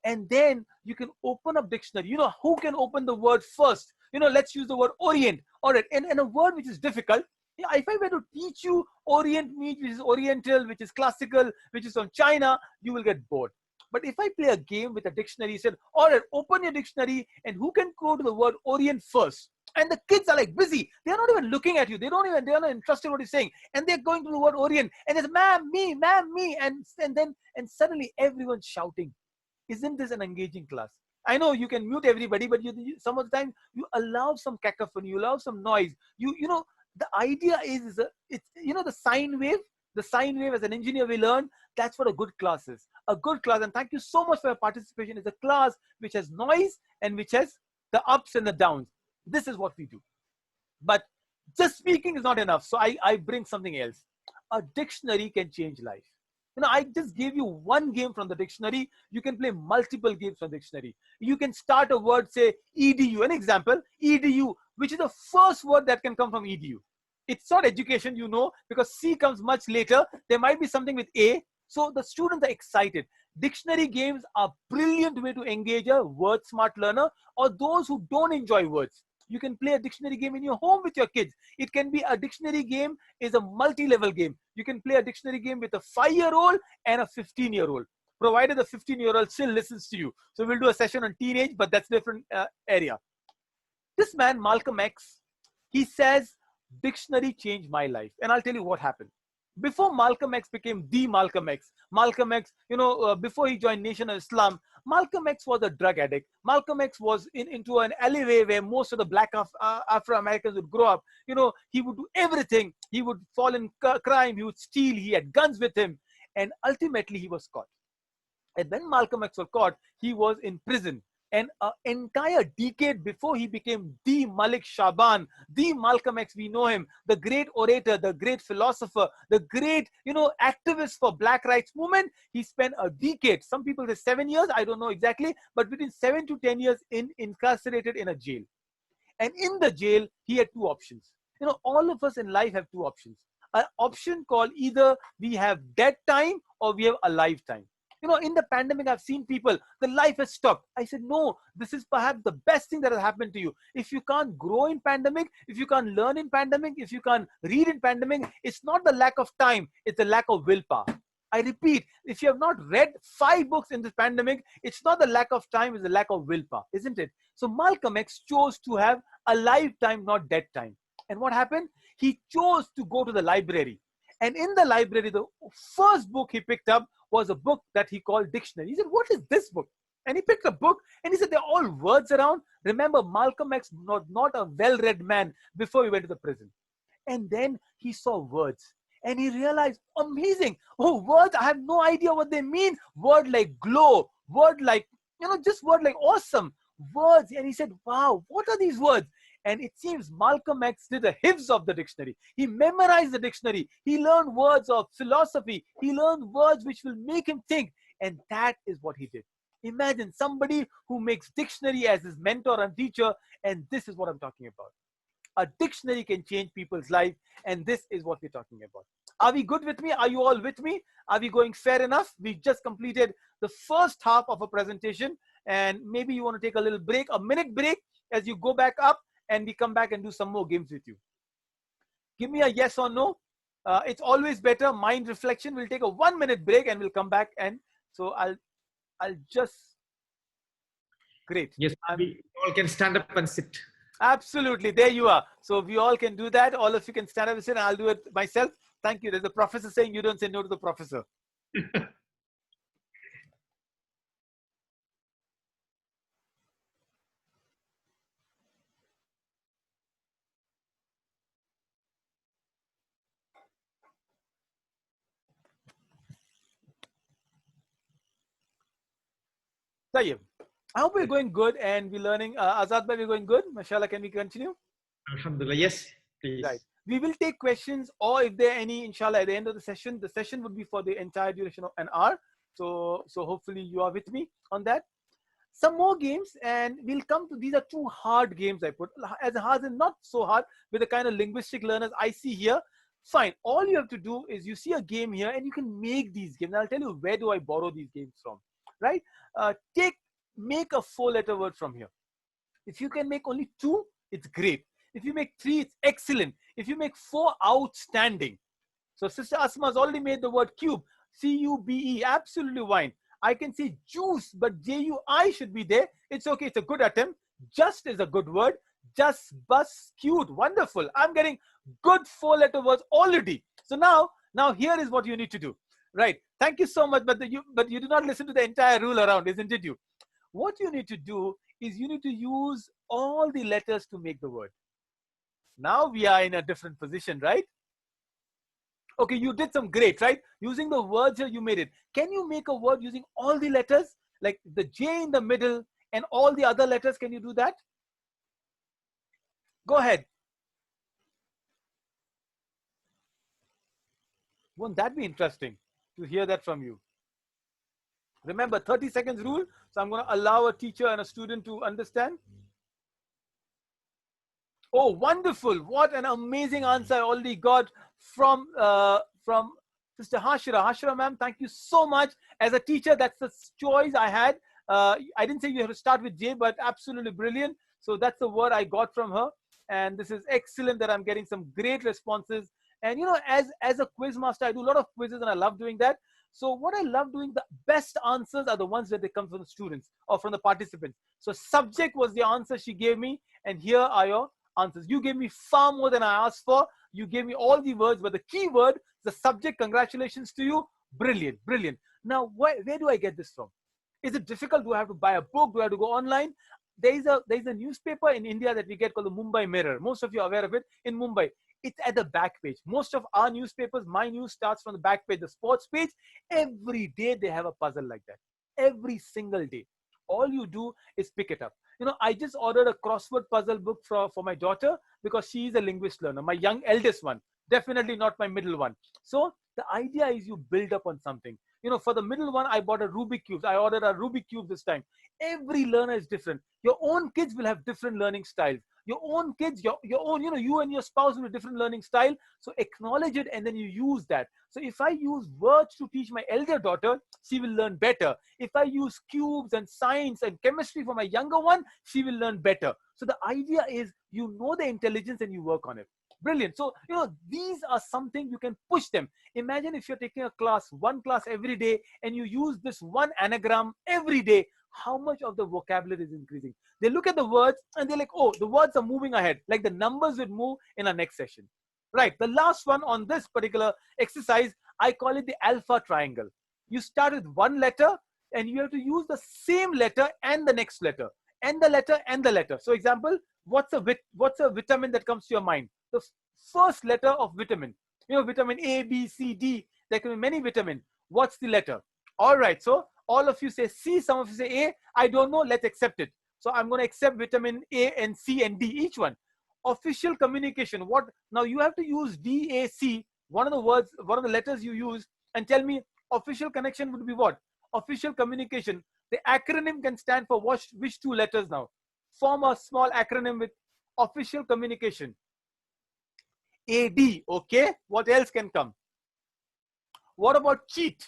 And then you can open up dictionary. You know, who can open the word first? You know, let's use the word Orient. All right, and a word which is difficult. Yeah, if I were to teach you Orient means, which is Oriental, which is classical, which is from China, you will get bored. But if I play a game with a dictionary, said, all right, open your dictionary, and who can go to the word Orient first? And the kids are like busy. They're not even looking at you. They're not interested in what you're saying. And they're going to the word Orient. And it's ma'am, me. And suddenly everyone's shouting. Isn't this an engaging class? I know you can mute everybody, but some of the time you allow some cacophony, you allow some noise. You know, the idea is it's, you know, the sine wave as an engineer we learn, that's what a good class is. A good class, and thank you so much for your participation, is a class which has noise and which has the ups and the downs. This is what we do. But just speaking is not enough. So I bring something else. A dictionary can change life. You know, I just gave you one game from the dictionary. You can play multiple games from the dictionary. You can start a word, say edu. An example, edu, which is the first word that can come from edu. It's not education, you know, because C comes much later. There might be something with A. So the students are excited. Dictionary games are a brilliant way to engage a word smart learner or those who don't enjoy words. You can play a dictionary game in your home with your kids. It can be a dictionary game is a multi-level game. You can play a dictionary game with a 5-year-old and a 15-year-old, provided the 15-year-old still listens to you. So we'll do a session on teenage, but that's a different area. This man, Malcolm X, he says, dictionary changed my life. And I'll tell you what happened. Before Malcolm X became the Malcolm X, you know, before he joined Nation of Islam, Malcolm X was a drug addict. Malcolm X was into an alleyway where most of the black Afro-Americans would grow up. You know, he would do everything. He would fall in crime. He would steal. He had guns with him. And ultimately, he was caught. And when Malcolm X was caught, he was in prison. And an entire decade before he became the Malik Shaban, the Malcolm X, we know him, the great orator, the great philosopher, the great, activist for Black rights movement. He spent a decade, some people say 7 years, I don't know exactly, but between 7 to 10 years incarcerated in a jail. And in the jail, he had two options. All of us in life have two options. An option called either we have dead time or we have alive time. In the pandemic, I've seen people, the life has stopped. I said, no, this is perhaps the best thing that has happened to you. If you can't grow in pandemic, if you can't learn in pandemic, if you can't read in pandemic, it's not the lack of time, it's the lack of willpower. I repeat, if you have not read 5 books in this pandemic, it's not the lack of time, it's the lack of willpower, isn't it? So Malcolm X chose to have a lifetime, not dead time. And what happened? He chose to go to the library. And in the library, the first book he picked up was a book that he called Dictionary. He said, what is this book? And he picked a book and he said, they're all words around. Remember, Malcolm X was not a well-read man before he went to the prison. And then he saw words. And he realized, amazing. Oh, words, I have no idea what they mean. Word like glow, word like, just word like awesome. Words. And he said, wow, what are these words? And it seems Malcolm X did a hifz of the dictionary. He memorized the dictionary. He learned words of philosophy. He learned words which will make him think. And that is what he did. Imagine somebody who makes dictionary as his mentor and teacher. And this is what I'm talking about. A dictionary can change people's life. And this is what we're talking about. Are we good with me? Are you all with me? Are we going fair enough? We just completed the first half of a presentation. And maybe you want to take a little break, a minute break as you go back up. And we come back and do some more games with you. Give me a yes or no. It's always better. Mind reflection. We'll take a 1-minute break and we'll come back. And so I'll just, great. Yes, we all can stand up and sit. Absolutely. There you are. So we all can do that. All of you can stand up and sit. And I'll do it myself. Thank you. There's a professor saying you don't say no to the professor. Tayyib. I hope we're going good and we're learning. Azad bhai, we're going good. Mashallah, can we continue? Alhamdulillah. Yes, please. Right. We will take questions, or if there are any, inshallah, at the end of the session would be for the entire duration of an hour. So hopefully you are with me on that. Some more games, and we'll come to, these are 2 hard games I put, as hard and not so hard, with the kind of linguistic learners I see here. Fine. All you have to do is you see a game here and you can make these games. And I'll tell you where do I borrow these games from, right? Make a 4-letter word from here. If you can make only 2, it's great. If you make 3, it's excellent. If you make 4, outstanding. So Sister Asma has already made the word cube, C-U-B-E, absolutely fine. I can say juice, but J-U-I should be there. It's okay, it's a good attempt. Just is a good word. Just, bus, cute, wonderful. I'm getting good 4-letter words already. So now here is what you need to do. Right, thank you so much, but you do not listen to the entire rule around, isn't it you? What you need to do is you need to use all the letters to make the word. Now we are in a different position, right? Okay, you did some great, right? Using the words here, you made it. Can you make a word using all the letters? Like the J in the middle and all the other letters, can you do that? Go ahead. Won't that be interesting to hear that from you? Remember, 30 seconds rule. So I'm going to allow a teacher and a student to understand. Oh, wonderful. What an amazing answer I already got from Sister Hashira. Hashira, ma'am, thank you so much. As a teacher, that's the choice I had. I didn't say you have to start with J, but absolutely brilliant. So that's the word I got from her. And this is excellent that I'm getting some great responses. And, as a quiz master, I do a lot of quizzes and I love doing that. So what I love doing, the best answers are the ones that they come from the students or from the participants. So subject was the answer she gave me. And here are your answers. You gave me far more than I asked for. You gave me all the words, but the key word, the subject, congratulations to you. Brilliant, brilliant. Now, where do I get this from? Is it difficult? Do I have to buy a book? Do I have to go online? There's a newspaper in India that we get called the Mumbai Mirror. Most of you are aware of it. In Mumbai, it's at the back page. Most of our newspapers, my news starts from the back page, the sports page. Every day they have a puzzle like that. Every single day. All you do is pick it up. I just ordered a crossword puzzle book for my daughter because she is a linguist learner, my eldest one, definitely not my middle one. So the idea is you build up on something. For the middle one, I bought a Rubik cube. I ordered a Rubik cube this time. Every learner is different. Your own kids will have different learning styles. Your own kids, your own, you and your spouse will have different learning style. So acknowledge it and then you use that. So if I use words to teach my elder daughter, she will learn better. If I use cubes and science and chemistry for my younger one, she will learn better. So the idea is you know the intelligence and you work on it. Brilliant. So, these are something you can push them. Imagine if you're taking one class every day, and you use this one anagram every day, how much of the vocabulary is increasing. They look at the words and they're like, oh, the words are moving ahead. Like the numbers would move in our next session. Right. The last one on this particular exercise, I call it the alpha triangle. You start with one letter and you have to use the same letter and the next letter and the letter and the letter. So example, what's a vitamin that comes to your mind? The first letter of vitamin. Vitamin A, B, C, D. There can be many vitamins. What's the letter? All right. So all of you say C. Some of you say A. I don't know. Let's accept it. So I'm going to accept vitamin A and C and D, each one. Official communication. What? Now you have to use DAC. One of the words, one of the letters you use, and tell me official connection would be what? Official communication. The acronym can stand for which two letters now? Form a small acronym with official communication. AD, okay? What else can come? What about cheat?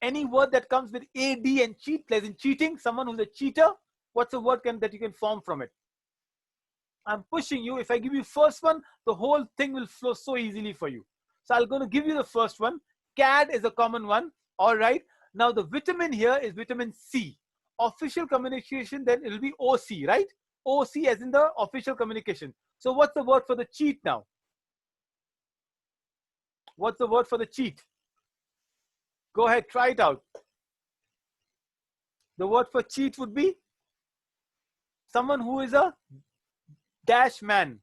Any word that comes with AD and cheat, as in cheating, someone who's a cheater, what's a word that you can form from it? I'm pushing you. If I give you first one, the whole thing will flow so easily for you. So I'm going to give you the first one. CAD is a common one. All right. Now the vitamin here is vitamin C. Official communication, then it will be OC, right? OC as in the official communication. So what's the word for the cheat now? What's the word for the cheat? Go ahead, try it out. The word for cheat would be someone who is a dash man.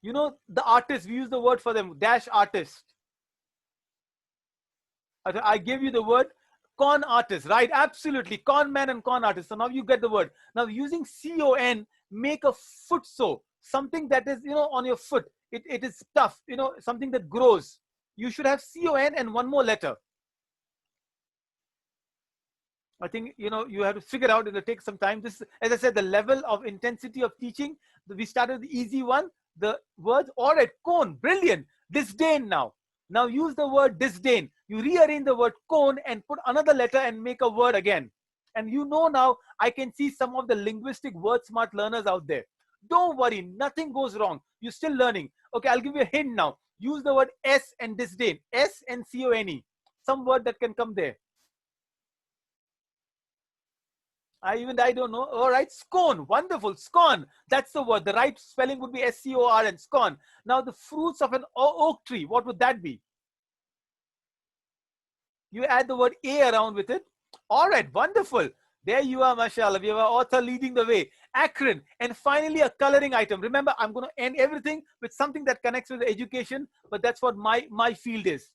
The artist, we use the word for them, dash artist. I gave you the word con artist, right? Absolutely, con man and con artist. So now you get the word. Now using CON, make a foot so, something that is, on your foot. It is tough, something that grows. You should have CON and one more letter. I think, you have to figure out, it'll take some time. This, as I said, the level of intensity of teaching, we started the easy one, the words, all right, cone, brilliant. Disdain now. Now use the word disdain. You rearrange the word cone and put another letter and make a word again. And now, I can see some of the linguistic word smart learners out there. Don't worry, nothing goes wrong. You're still learning. Okay, I'll give you a hint now. Use the word S and disdain. S and CONE. Some word that can come there. I don't know. All right, scone. Wonderful. Scone. That's the word. The right spelling would be SCORN. Scone. Now the fruits of an oak tree. What would that be? You add the word A around with it. All right, wonderful. There you are, mashallah. We have our author leading the way. Akron. And finally, a coloring item. Remember, I'm going to end everything with something that connects with education, but that's what my field is.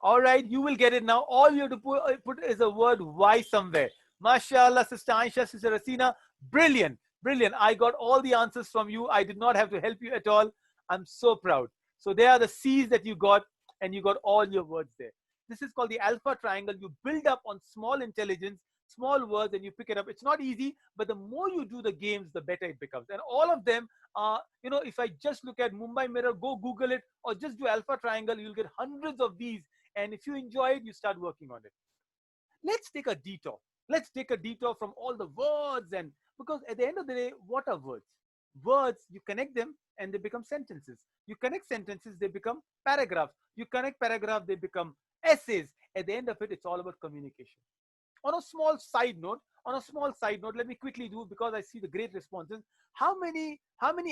All right, you will get it now. All you have to put is a word Y somewhere. MashaAllah, Sister Aisha, Sister Rasina, brilliant, brilliant. I got all the answers from you. I did not have to help you at all. I'm so proud. So there are the C's that you got, and you got all your words there. This is called the alpha triangle. You build up on small intelligence, small words, and you pick it up. It's not easy, but the more you do the games, the better it becomes. And all of them are, if I just look at Mumbai Mirror, go Google it, or just do alpha triangle, you'll get hundreds of these. And if you enjoy it, you start working on it. Let's take a detour. Let's take a detour from all the words, and because at the end of the day, what are words? Words, you connect them and they become sentences. You connect sentences, they become paragraphs. You connect paragraphs, they become essays. At the end of it, it's all about communication. On a small side note, let me quickly do, because I see the great responses. How many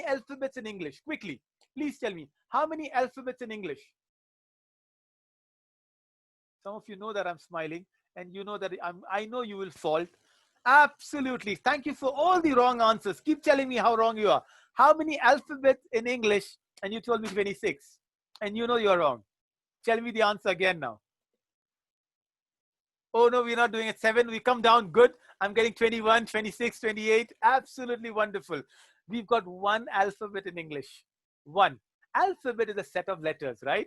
alphabets in English? Quickly, please tell me. How many alphabets in English? Some of you know that I'm smiling, and you know that I know you will fault. Absolutely. Thank you for all the wrong answers. Keep telling me how wrong you are. How many alphabets in English? And you told me 26. And you know you're wrong. Tell me the answer again now. Oh no, we're not doing it. 7, we come down. Good. I'm getting 21, 26, 28. Absolutely wonderful. We've got one alphabet in English. One. Alphabet is a set of letters, right?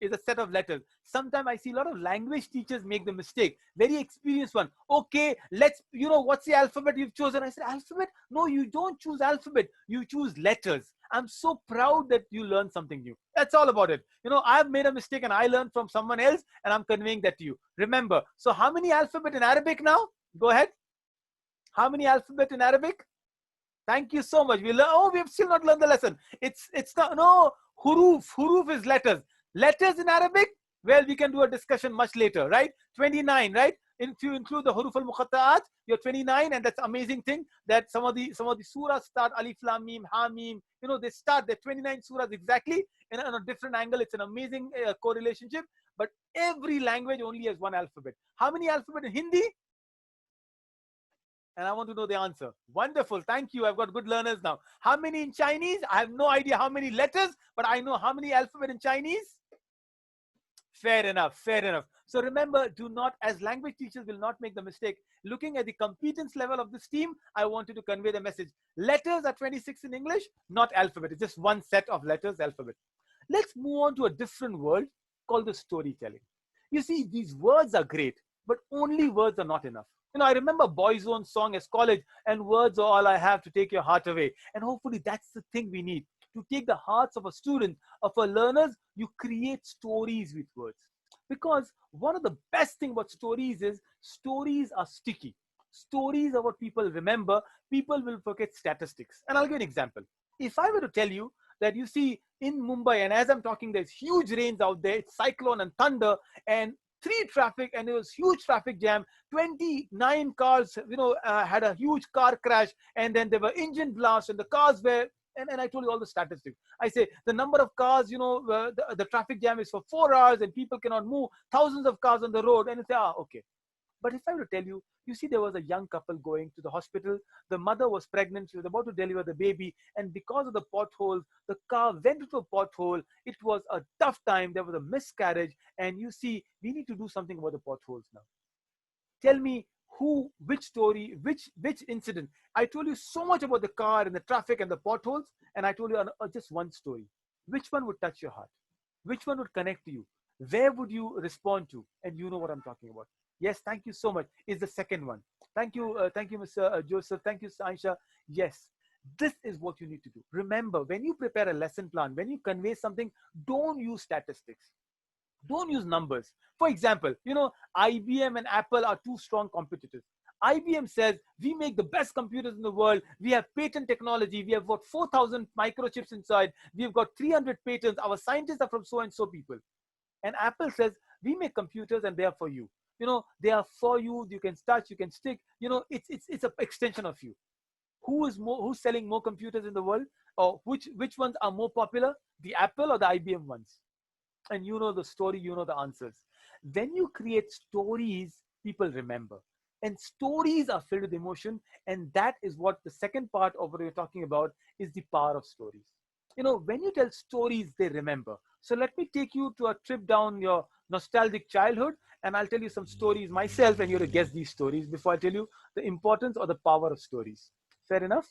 Is a set of letters. Sometimes I see a lot of language teachers make the mistake. Very experienced one. Okay, what's the alphabet you've chosen? I said, alphabet? No, you don't choose alphabet. You choose letters. I'm so proud that you learned something new. That's all about it. I've made a mistake and I learned from someone else and I'm conveying that to you. Remember, so how many alphabet in Arabic now? Go ahead. How many alphabet in Arabic? Thank you so much. We've still not learned the lesson. It's not, no, huruf. Huruf is letters. Letters in Arabic? Well, we can do a discussion much later, right? 29, right? If you include the huruf al-muqatta'at, you're 29, and that's amazing thing that some of the surahs start alif lam mim, ha mim. They start the 29 surahs exactly in a different angle. It's an amazing correlationship. But every language only has one alphabet. How many alphabet in Hindi? And I want to know the answer. Wonderful. Thank you. I've got good learners now. How many in Chinese? I have no idea how many letters, but I know how many alphabet in Chinese. Fair enough. Fair enough. So remember, do not, as language teachers, will not make the mistake. Looking at the competence level of this team, I wanted to convey the message. Letters are 26 in English, not alphabet. It's just one set of letters, alphabet. Let's move on to a different world called the storytelling. You see, these words are great, but only words are not enough. I remember Boyzone's song as college, and words are all I have to take your heart away. And hopefully that's the thing we need. To take the hearts of a student, of a learners, you create stories with words. Because one of the best things about stories is stories are sticky. Stories are what people remember. People will forget statistics. And I'll give an example. If I were to tell you that you see in Mumbai, and as I'm talking, there's huge rains out there, it's cyclone and thunder, and traffic, and it was huge traffic jam. 29 cars, had a huge car crash, and then there were engine blasts, and the cars were. And I told you all the statistics. I say the number of cars, the traffic jam is for 4 hours and people cannot move, thousands of cars on the road. And you say, okay. But if I were to tell you, you see, there was a young couple going to the hospital. The mother was pregnant. She was about to deliver the baby. And because of the potholes, the car went into a pothole. It was a tough time. There was a miscarriage. And you see, we need to do something about the potholes now. Tell me, which story, which incident. I told you so much about the car and the traffic and the potholes, and I told you just one story. Which one would touch your heart? Which one would connect to you? Where would you respond to? And you know what I'm talking about. Yes, thank you so much. Is the second one. Thank you, Mr. Joseph. Thank you, Aisha. Yes, this is what you need to do. Remember, when you prepare a lesson plan, when you convey something, don't use statistics. Don't use numbers. For example, IBM and Apple are two strong competitors. IBM says, we make the best computers in the world. We have patent technology. We have got 4,000 microchips inside. We've got 300 patents. Our scientists are from so-and-so people. And Apple says, we make computers and they are for you. They are for you. You can touch, you can stick. It's an extension of you. Who's selling more computers in the world? Or which ones are more popular? The Apple or the IBM ones? And you know the story, you know the answers. When you create stories, people remember. And stories are filled with emotion. And that is what the second part of what we're talking about is the power of stories. When you tell stories, they remember. So let me take you to a trip down your nostalgic childhood. And I'll tell you some stories myself, and you're to guess these stories before I tell you the importance or the power of stories. Fair enough?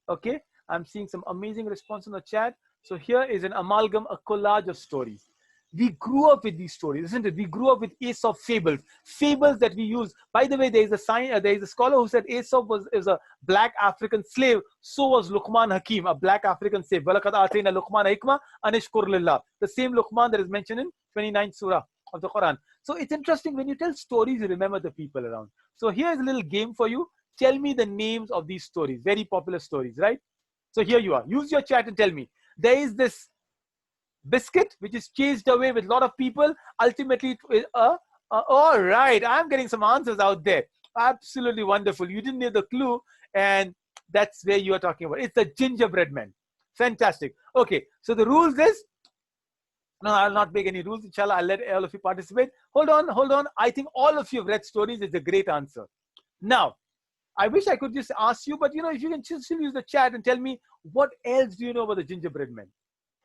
Okay. I'm seeing some amazing response in the chat. So here is an amalgam, a collage of stories. We grew up with these stories, isn't it? We grew up with Aesop fables, fables that we use. By the way, there is a scholar who said Aesop is a black African slave. So was Luqman Hakim, a black African slave. وَلَقَدْ آتَيْنَا لُقْمَانَ حِكْمَةً أَنِ اشْكُرْ لِلَّهِ. The same Luqman that is mentioned in 29th surah of the Quran. So it's interesting, when you tell stories, you remember the people around. So here's a little game for you. Tell me the names of these stories, very popular stories, right? So here you are. Use your chat and tell me. There is this biscuit which is chased away with a lot of people. Ultimately, all right, I'm getting some answers out there. Absolutely wonderful. You didn't need the clue, and that's where you are talking about. It's the gingerbread man. Fantastic. Okay, so the rules is, no, I'll not make any rules. Inshallah, I'll let all of you participate. Hold on. I think all of you have read stories. It's a great answer. Now, I wish I could just ask you, but if you can still use the chat and tell me, what else do you know about the gingerbread man?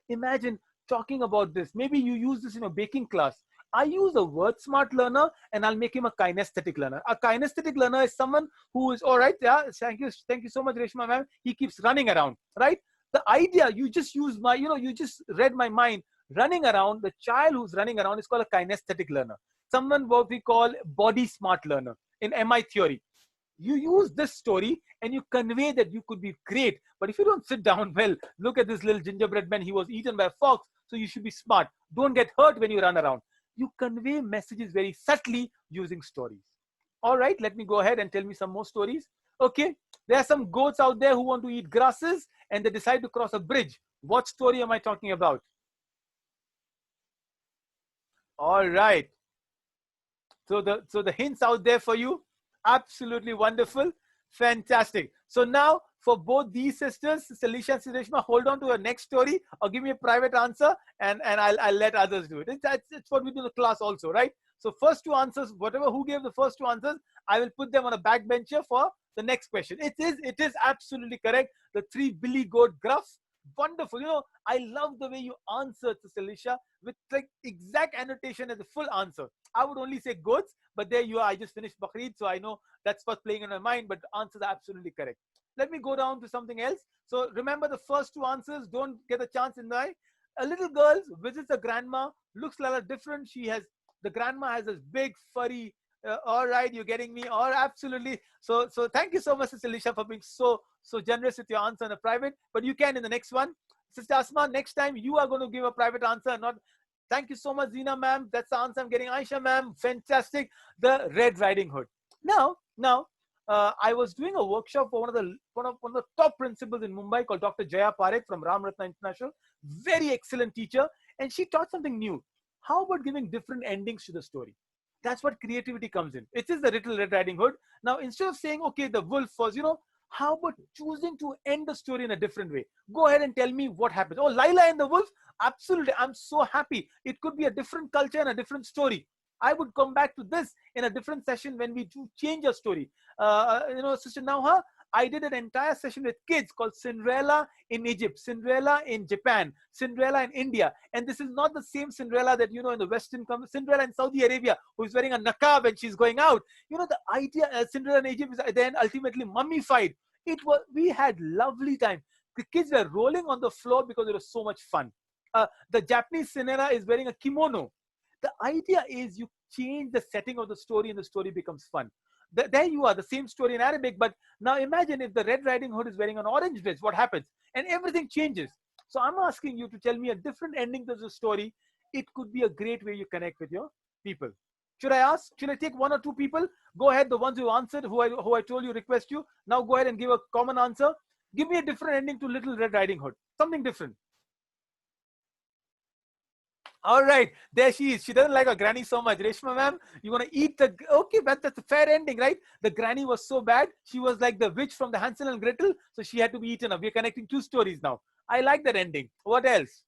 Imagine talking about this. Maybe you use this in a baking class. I use a word smart learner and I'll make him a kinesthetic learner. A kinesthetic learner is someone who is, all right, yeah, thank you so much, Reshma ma'am. He keeps running around, right? The idea, you just use my, you just read my mind. Running around, the child who's running around is called a kinesthetic learner. Someone what we call body smart learner in MI theory. You use this story and you convey that you could be great. But if you don't sit down, well, look at this little gingerbread man. He was eaten by a fox. So you should be smart. Don't get hurt when you run around. You convey messages very subtly using stories. All right, let me go ahead and tell me some more stories. Okay, there are some goats out there who want to eat grasses and they decide to cross a bridge. What story am I talking about? All right. So the hints out there for you. Absolutely wonderful. Fantastic. So now for both these sisters, Salisha and Sireshma, hold on to your next story or give me a private answer and I'll let others do it. It's what we do in the class also, right? So first two answers, whatever who gave the first two answers, I will put them on a backbencher for the next question. It is absolutely correct. The 3 billy goat gruff. Wonderful. You know, I love the way you answered, Salisha, with like exact annotation as the full answer. I would only say goats, but there you are. I just finished Bakrid, so I know that's what's playing in my mind, but the answers are absolutely correct. Let me go down to something else. So remember the first two answers, don't get a chance in the eye. A little girl visits a grandma, looks a little different. The grandma has this big furry, all right, you're getting me, or absolutely. So thank you so much, Sister Lisha, for being so generous with your answer in a private, but you can in the next one. Sister Asma, next time you are going to give a private answer, not. Thank you so much, Zina ma'am. That's the answer I'm getting. Aisha ma'am, fantastic. The Red Riding Hood. Now, I was doing a workshop for one of the top principals in Mumbai called Dr. Jaya Parekh from Ram Ratna International. Very excellent teacher, and she taught something new. How about giving different endings to the story? That's what creativity comes in. It is the Little Red Riding Hood. Now, instead of saying, okay, the wolf was, how about choosing to end the story in a different way? Go ahead and tell me what happens. Oh, Laila and the wolf? Absolutely. I'm so happy. It could be a different culture and a different story. I would come back to this in a different session when we do change a story. Sister Nauha, I did an entire session with kids called Cinderella in Egypt, Cinderella in Japan, Cinderella in India. And this is not the same Cinderella that, in the Western, Cinderella in Saudi Arabia, who is wearing a niqab and she's going out. The idea, Cinderella in Egypt is then ultimately mummified. We had lovely time. The kids were rolling on the floor because it was so much fun. The Japanese Cinderella is wearing a kimono. The idea is you change the setting of the story and the story becomes fun. There you are, the same story in Arabic, but now imagine if the Red Riding Hood is wearing an orange dress, what happens? And everything changes. So I'm asking you to tell me a different ending to the story. It could be a great way you connect with your people. Should I take one or two people? Go ahead, the ones who answered, who I told you, request you. Now go ahead and give a common answer. Give me a different ending to Little Red Riding Hood. Something different. All right, there she is. She doesn't like her granny so much. Reshma ma'am, you want to eat okay, but that's a fair ending, right? The granny was so bad. She was like the witch from the Hansel and Gretel. So she had to be eaten up. We're connecting two stories now. I like that ending. What else?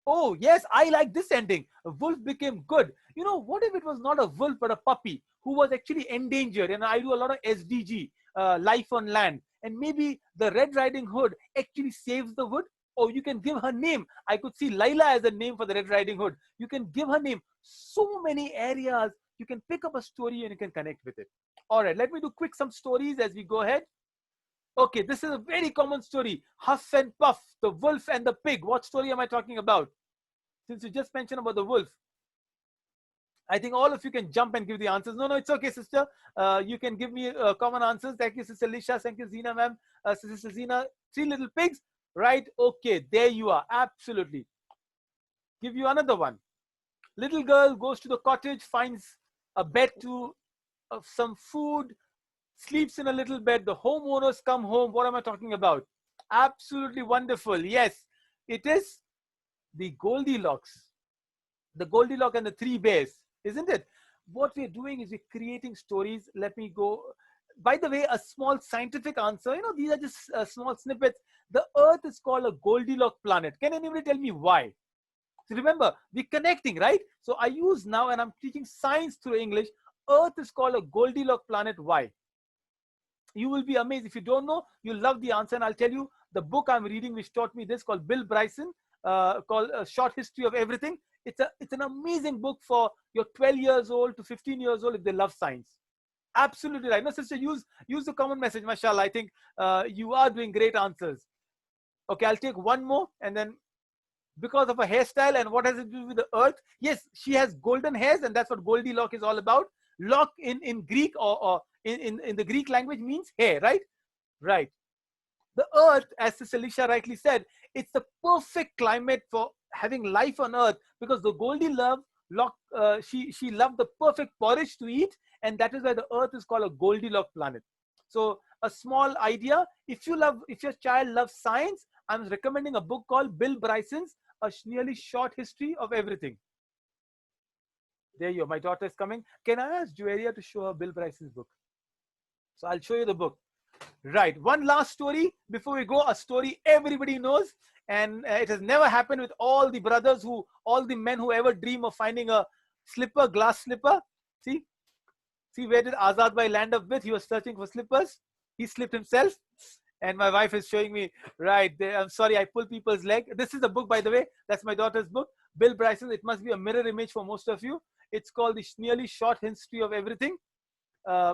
Oh, yes, I like this ending. A wolf became good. What if it was not a wolf, but a puppy who was actually endangered? And I do a lot of SDG, life on land. And maybe the Red Riding Hood actually saves the wood. Or you can give her name. I could see Laila as a name for the Red Riding Hood. You can give her name. So many areas. You can pick up a story and you can connect with it. All right, let me do some stories as we go ahead. Okay, this is a very common story. Huff and Puff, the wolf and the pig. What story am I talking about? Since you just mentioned about the wolf. I think all of you can jump and give the answers. No, it's okay, sister. You can give me common answers. Thank you, Sister Lisha. Thank you, Zina, ma'am. Sister Zina, 3 little pigs. Right? Okay, there you are. Absolutely. Give you another one. Little girl goes to the cottage, finds a bed of some food, sleeps in a little bed. The homeowners come home. What am I talking about? Absolutely wonderful. Yes, it is the Goldilocks. The Goldilocks and the 3 bears, isn't it? What we're doing is we're creating stories. Let me go. By the way, a small scientific answer. These are just small snippets. The Earth is called a Goldilocks planet. Can anybody tell me why? So remember, we're connecting, right? So I use now, and I'm teaching science through English. Earth is called a Goldilocks planet. Why? You will be amazed. If you don't know, you'll love the answer. And I'll tell you, the book I'm reading, which taught me this, called Bill Bryson, called A Short History of Everything. It's an amazing book for your 12 years old to 15 years old if they love science. Absolutely right. No, sister, use the common message, mashallah. I think you are doing great answers. Okay, I'll take one more, and then because of a hairstyle and what has it to do with the earth? Yes, she has golden hairs, and that's what Goldilocks is all about. Lock in Greek or in the Greek language means hair, right? Right. The earth, as Sister Alicia rightly said, it's the perfect climate for having life on earth, because the Goldilocks she loved the perfect porridge to eat, and that is why the earth is called a Goldilocks planet. So a small idea, if your child loves science, I'm recommending a book called Bill Bryson's A Nearly Short History of Everything. There you go. My daughter is coming. Can I ask Jueria to show her Bill Bryson's book? So I'll show you the book. Right. One last story before we go. A story everybody knows, and it has never happened with all the brothers all the men who ever dream of finding a slipper, glass slipper. See where did Azad Bhai land up with? He was searching for slippers. He slipped himself. And my wife is showing me, right there. I'm sorry, I pull people's leg. This is a book, by the way. That's my daughter's book. Bill Bryson. It must be a mirror image for most of you. It's called The Nearly Short History of Everything.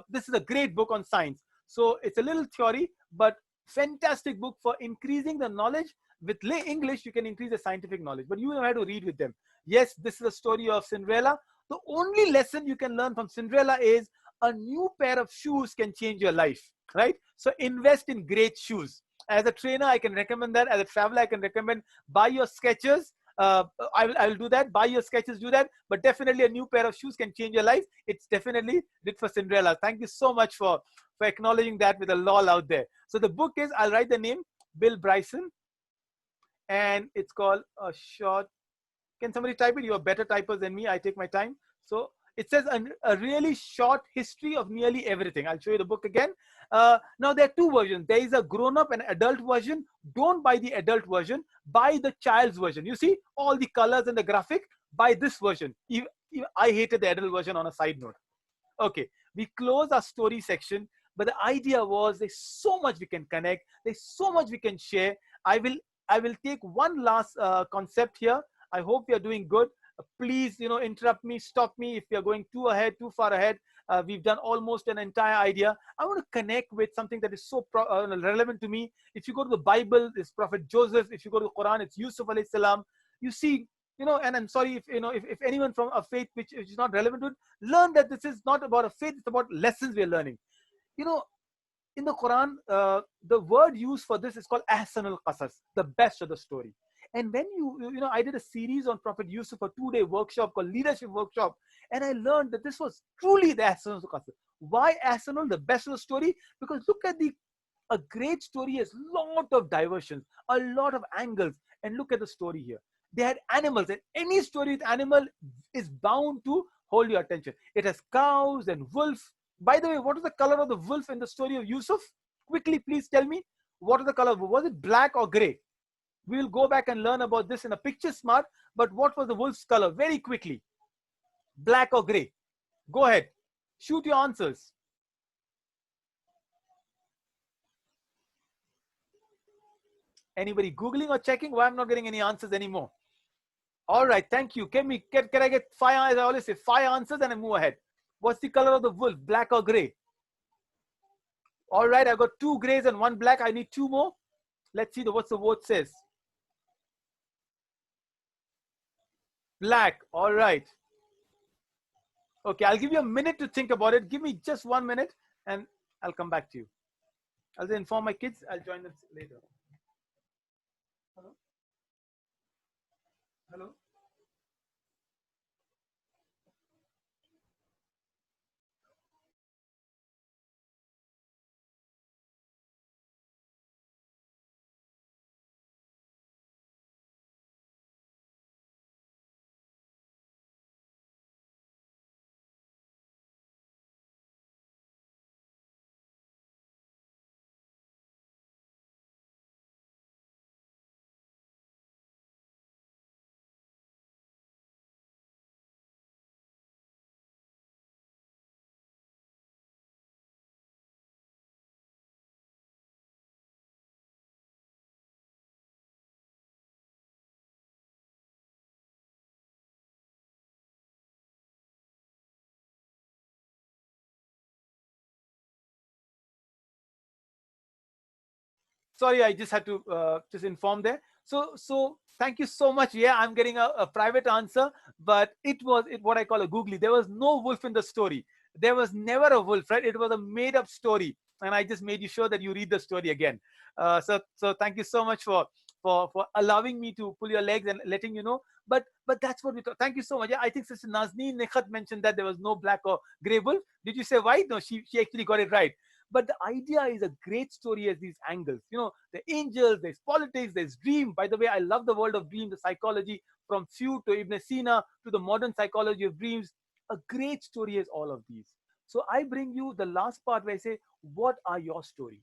This is a great book on science. So it's a little theory, but fantastic book for increasing the knowledge. With English, you can increase the scientific knowledge, but you have to read with them. Yes, this is a story of Cinderella. The only lesson you can learn from Cinderella is a new pair of shoes can change your life, right? So invest in great shoes. As a trainer, I can recommend that. As a traveler, I can recommend buy your Skechers. I will do that. Buy your Skechers, do that. But definitely a new pair of shoes can change your life. It's definitely did for Cinderella. Thank you so much for acknowledging that with a lol out there. So the book is, I'll write the name, Bill Bryson. And it's called A Short. Can somebody type it? You're better typers than me. I take my time. So it says a really short history of nearly everything. I'll show you the book again. Now there are two versions. There is a grown-up and adult version. Don't buy the adult version. Buy the child's version. You see all the colors and the graphic. Buy this version. I hated the adult version on a side note. Okay, we close our story section, but the idea was there's so much we can connect. There's so much we can share. I will take one last concept here. I hope you're doing good. Please, interrupt me, stop me if you're going too far ahead. We've done almost an entire idea. I want to connect with something that is so relevant to me. If you go to the Bible, it's Prophet Joseph. If you go to the Quran, it's Yusuf alayhi salam. You see, and I'm sorry if anyone from a faith which is not relevant to it, learn that this is not about a faith, it's about lessons we're learning. In the Quran, the word used for this is called Ahsanul Qasas, the best of the story. And when I did a series on Prophet Yusuf, a 2-day workshop called Leadership Workshop, and I learned that this was truly the Ahsanul Qasas. Why Ahsanul, the best of the story? Because look at a great story has a lot of diversions, a lot of angles, and look at the story here. They had animals, and any story with animal is bound to hold your attention. It has cows and wolves. By the way, what was the color of the wolf in the story of Yusuf? Quickly, please tell me. What is the color? Was it black or gray? We will go back and learn about this in a picture smart. But what was the wolf's color? Very quickly. Black or gray? Go ahead. Shoot your answers. Anybody Googling or checking? Why I'm not getting any answers anymore? All right, thank you. Can I get 5? As I always say, 5 answers and I move ahead. What's the color of the wolf? Black or gray? All right, I've got 2 grays and 1 black. I need 2 more. Let's see what the vote says. Black. All right. Okay, I'll give you a minute to think about it. Give me just 1 minute and I'll come back to you. I'll inform my kids. I'll join them later. Hello? Hello? Sorry, I just had to just inform there. So thank you so much. Yeah, I'm getting a private answer, but what I call a googly. There was no wolf in the story. There was never a wolf, right? It was a made up story, and I just made you sure that you read the story again. So thank you so much for allowing me to pull your legs and letting you know. But that's what we thought. Thank you so much. Yeah, I think Sister Nazneen Nikhat mentioned that there was no black or gray wolf. Did you say white? No, she actually got it right. But the idea is a great story as these angles. You know, the angels, there's politics, there's dream. By the way, I love the world of dream, the psychology from Freud to Ibn Sina to the modern psychology of dreams. A great story is all of these. So I bring you the last part where I say, what are your stories?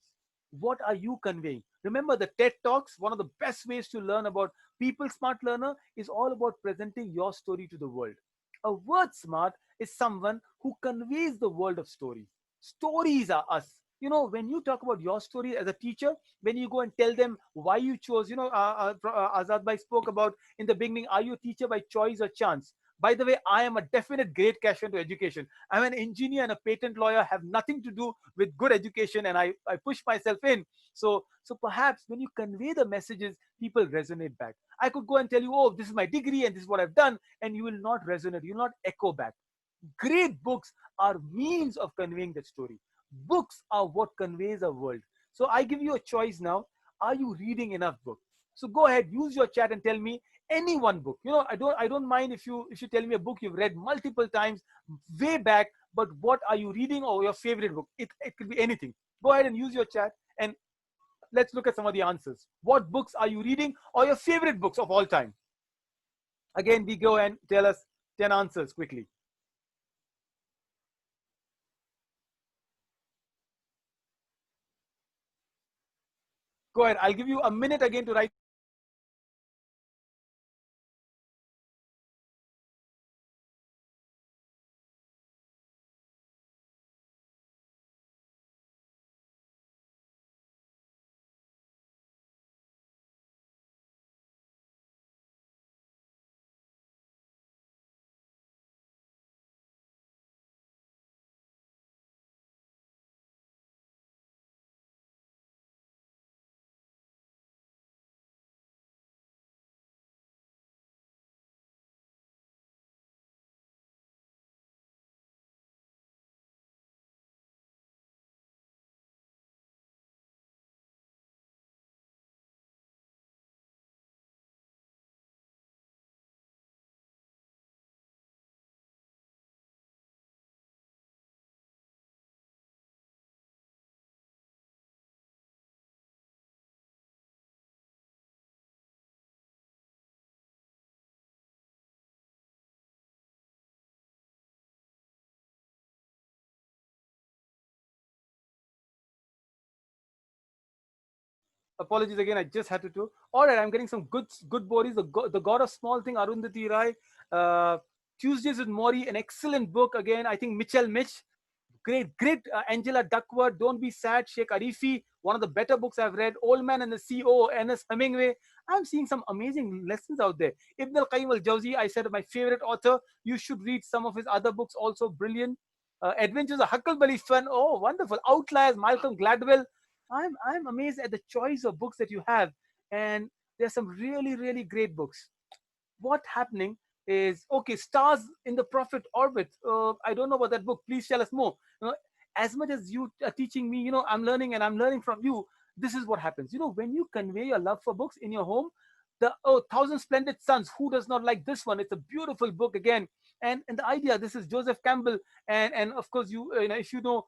What are you conveying? Remember the TED Talks, one of the best ways to learn about people smart learner is all about presenting your story to the world. A word smart is someone who conveys the world of stories. Stories are us. You know, when you talk about your story as a teacher, when you go and tell them why you chose, Azad Bhai spoke about in the beginning, are you a teacher by choice or chance? By the way, I am a definite great cashier to education. I'm an engineer and a patent lawyer, have nothing to do with good education, and I push myself in. So perhaps when you convey the messages, people resonate back. I could go and tell you, oh, this is my degree and this is what I've done, and you will not resonate, you will not echo back. Great books are means of conveying that story. Books are what conveys a world. So I give you a choice now. Are you reading enough books? So go ahead, use your chat and tell me any one book. You know, I don't mind if you tell me a book you've read multiple times way back, but what are you reading or your favorite book? It could be anything. Go ahead and use your chat and let's look at some of the answers. What books are you reading or your favorite books of all time? Again, we go and tell us 10 answers quickly. Go ahead. I'll give you a minute again to write. Apologies again. I just had to do. All right, I'm getting some good bodies. The God of Small Thing, Arundhati Rai. Uh, Tuesdays with Maury, an excellent book. Again, I think Mitchell Mitch. Great. Angela Duckworth, Don't Be Sad. Sheikh Arifi, one of the better books I've read. Old Man and the CEO, Ernest Hemingway. I'm seeing some amazing lessons out there. Ibn al-Qayyim al-Jawzi, I said my favorite author. You should read some of his other books, also brilliant. Adventures of Huckleberry Finn, oh, wonderful. Outliers, Malcolm Gladwell. I'm amazed at the choice of books that you have. And there's some really great books. What's happening is, okay, stars in the prophet orbit. I don't know about that book. Please tell us more. You know, as much as you are teaching me, you know, I'm learning and I'm learning from you. This is what happens. You know, when you convey your love for books in your home, the Thousand Splendid Suns, who does not like this one? It's a beautiful book again. And the idea, this is Joseph Campbell. And of course, you know, if you know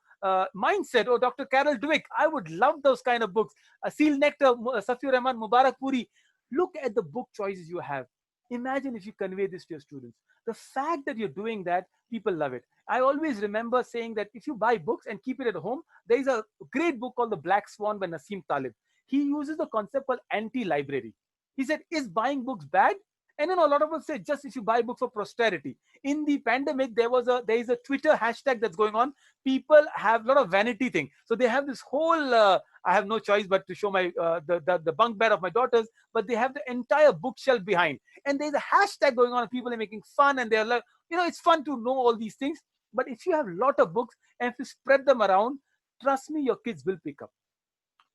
Mindset or Dr. Carol Dweck, I would love those kind of books. Seal Nectar, Safiur Rahman, Mubarak Puri. Look at the book choices you have. Imagine if you convey this to your students. The fact that you're doing that, people love it. I always remember saying that if you buy books and keep it at home, there is a great book called The Black Swan by Nassim Talib. He uses the concept called anti-library. He said, is buying books bad? And then a lot of us say, just if you buy books for posterity. In the pandemic, there is a Twitter hashtag that's going on. People have a lot of vanity thing. So they have this whole, I have no choice but to show my the bunk bed of my daughters, but they have the entire bookshelf behind. And there's a hashtag going on, and people are making fun, and they're like, you know, it's fun to know all these things. But if you have a lot of books and if you spread them around, trust me, your kids will pick up.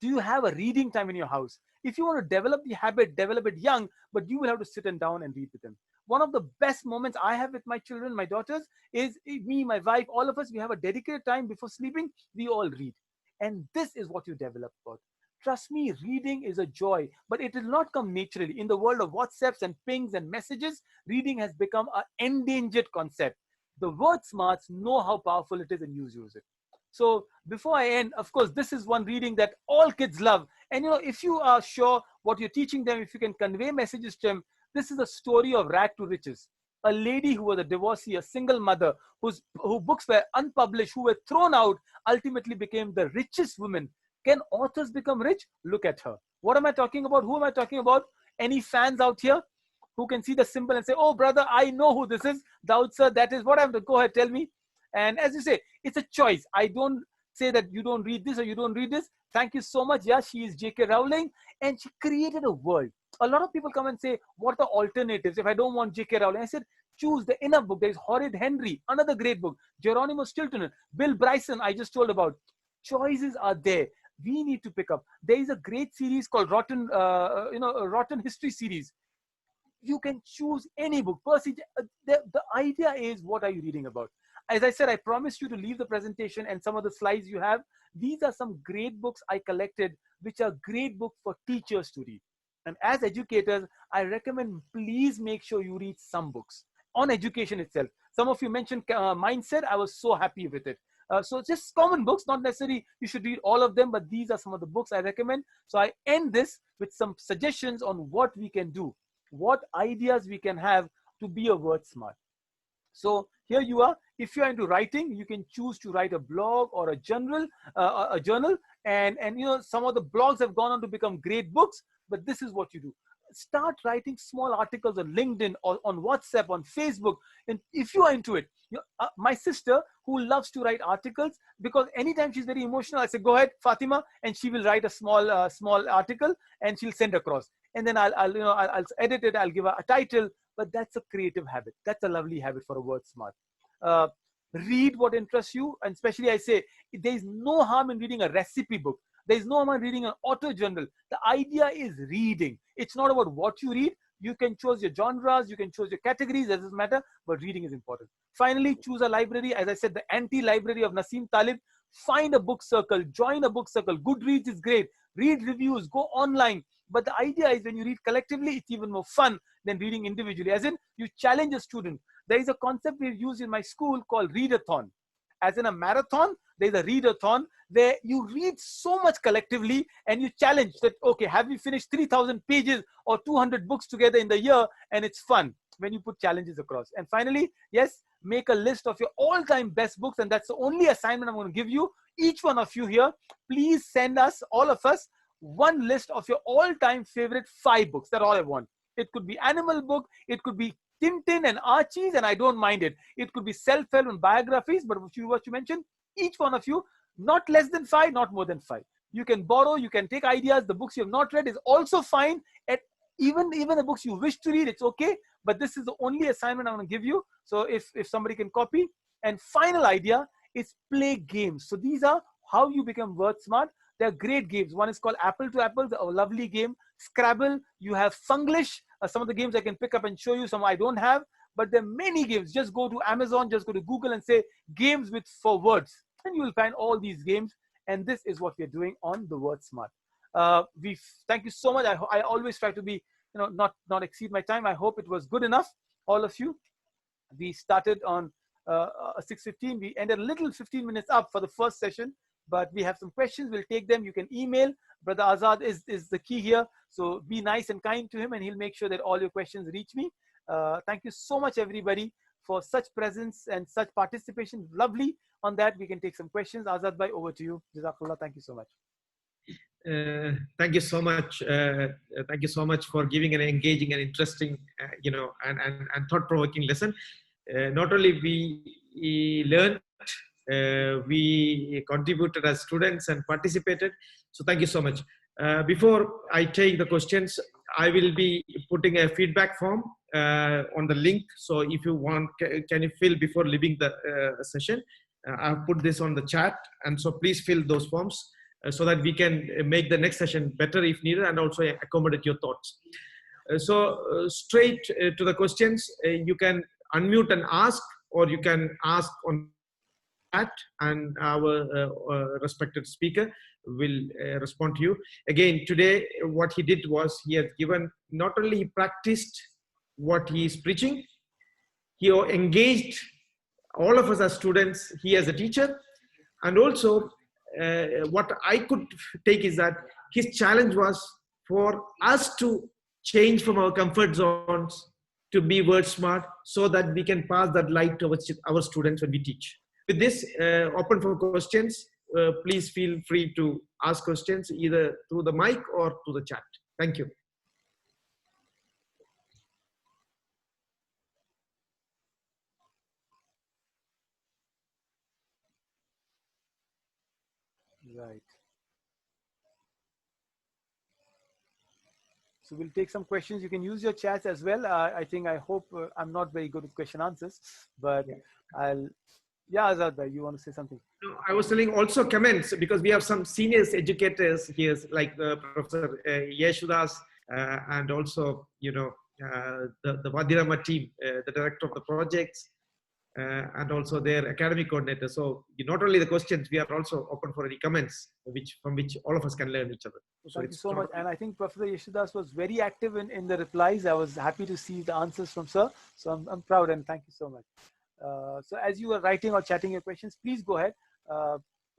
Do you have a reading time in your house? If you want to develop the habit, develop it young, but you will have to sit and down and read with them. One of the best moments I have with my children, my daughters, is me, my wife, all of us, we have a dedicated time before sleeping, we all read. And this is what you develop about. Trust me, reading is a joy, but it will not come naturally. In the world of WhatsApps and pings and messages, reading has become an endangered concept. The word smarts know how powerful it is and use it. So before I end, of course, this is one reading that all kids love. And if you are sure what you're teaching them, if you can convey messages to them, this is a story of rag to riches. A lady who was a divorcee, a single mother, whose books were unpublished, who were thrown out, ultimately became the richest woman. Can authors become rich? Look at her. What am I talking about? Who am I talking about? Any fans out here who can see the symbol and say, oh, brother, I know who this is. Daud sir, that is what I'm to go ahead, tell me. And as you say, it's a choice. I don't say that you don't read this or you don't read this. Thank you so much. Yeah, she is J.K. Rowling and she created a world. A lot of people come and say, what are the alternatives? If I don't want J.K. Rowling, I said, choose the inner book. There's Horrid Henry, another great book. Geronimo Stilton, Bill Bryson, I just told about. Choices are there. We need to pick up. There is a great series called Rotten History series. You can choose any book. Percy, the idea is, what are you reading about? As I said, I promised you to leave the presentation and some of the slides you have. These are some great books I collected, which are great books for teachers to read. And as educators, I recommend, please make sure you read some books on education itself. Some of you mentioned Mindset. I was so happy with it. So just common books, not necessarily you should read all of them, but these are some of the books I recommend. So I end this with some suggestions on what we can do, what ideas we can have to be a word smart. So here you are. If you're into writing, you can choose to write a blog or a journal, and some of the blogs have gone on to become great books. But this is what you do. Start writing small articles on LinkedIn or on WhatsApp, on Facebook. And if you are into it, my sister, who loves to write articles, because anytime she's very emotional, I say, go ahead, Fatima, and she will write a small article and she'll send across. And then I'll edit it. I'll give her a title. But that's a creative habit. That's a lovely habit for a word smart. Read what interests you. And especially I say, there's no harm in reading a recipe book. There's no harm in reading an auto journal. The idea is reading. It's not about what you read. You can choose your genres. You can choose your categories. It doesn't matter. But reading is important. Finally, choose a library. As I said, the anti-library of Nassim Taleb. Find a book circle. Join a book circle. Goodreads is great. Read reviews. Go online. But the idea is, when you read collectively, it's even more fun than reading individually. As in, you challenge a student. There is a concept we've used in my school called readathon. As in a marathon, there's a readathon where you read so much collectively and you challenge that, okay, have you finished 3,000 pages or 200 books together in the year? And it's fun when you put challenges across. And finally, yes, make a list of your all-time best books. And that's the only assignment I'm going to give you. Each one of you here, please send us, all of us, one list of your all-time favorite 5 books. That's all I want. It could be animal book. It could be Tintin and Archie's, and I don't mind it. It could be self-help and biographies, but what you mentioned, each one of you, not less than 5, not more than 5. You can borrow, you can take ideas. The books you have not read is also fine. At even the books you wish to read, it's okay. But this is the only assignment I'm going to give you. So if somebody can copy. And final idea is play games. So these are how you become word smart. They're great games. One is called Apple to Apple, a lovely game. Scrabble, you have Funglish. Some of the games I can pick up and show you, some I don't have. But there are many games. Just go to Amazon, just go to Google and say games for words. And you will find all these games. And this is what we're doing on the Word Smart. Thank you so much. I always try to be, not exceed my time. I hope it was good enough, all of you. We started on 6:15. We ended a little 15 minutes up for the first session. But we have some questions. We'll take them. You can email. Brother Azad is the key here. So be nice and kind to him, and he'll make sure that all your questions reach me. Thank you so much, everybody, for such presence and such participation. Lovely. On that, we can take some questions. Azad bhai, over to you. Jazakallah. Thank you so much. Thank you so much. Thank you so much for giving an engaging and interesting, and thought-provoking lesson. Not only we learned, we contributed as students and participated. So thank you so much. Before I take the questions, I will be putting a feedback form on the link. So if you want, can you fill before leaving the session? I've put this on the chat. And so please fill those forms. so that we can make the next session better if needed and also accommodate your thoughts. Straight to the questions, you can unmute and ask, or you can ask on chat, and our respected speaker will respond to you. Again, today, what he did was he has given, not only he practiced what he is preaching, he engaged all of us as students, he as a teacher, and also what I could take is that his challenge was for us to change from our comfort zones to be word smart, so that we can pass that light to our students when we teach. With this, open for questions. Please feel free to ask questions either through the mic or through the chat. Thank you. Right. So we'll take some questions. You can use your chats as well. I hope I'm not very good at question answers, but yeah, Azad bhai, you want to say something? No, I was telling also comments, because we have some seniors educators here, like Professor Yeshudas, and also, the Vadirama team, the director of the projects, and also their academic coordinator. So not only the questions, we are also open for any comments, from which all of us can learn each other. So thank you so much. And I think Professor Yeshudas was very active in the replies. I was happy to see the answers from sir. So I'm proud, and thank you so much. So as you are writing or chatting your questions, please go ahead.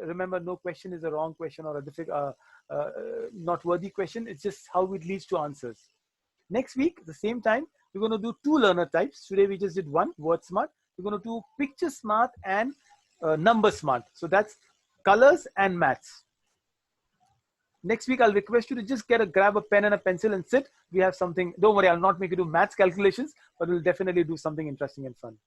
Remember, no question is a wrong question or a difficult, not worthy question. It's just how it leads to answers. Next week, at the same time, we're going to do 2 learner types. Today we just did 1, word smart. We're going to do picture smart and number smart. So that's colors and maths. Next week, I'll request you to just grab a pen and a pencil and sit. We have something. Don't worry, I'll not make you do maths calculations, but we'll definitely do something interesting and fun.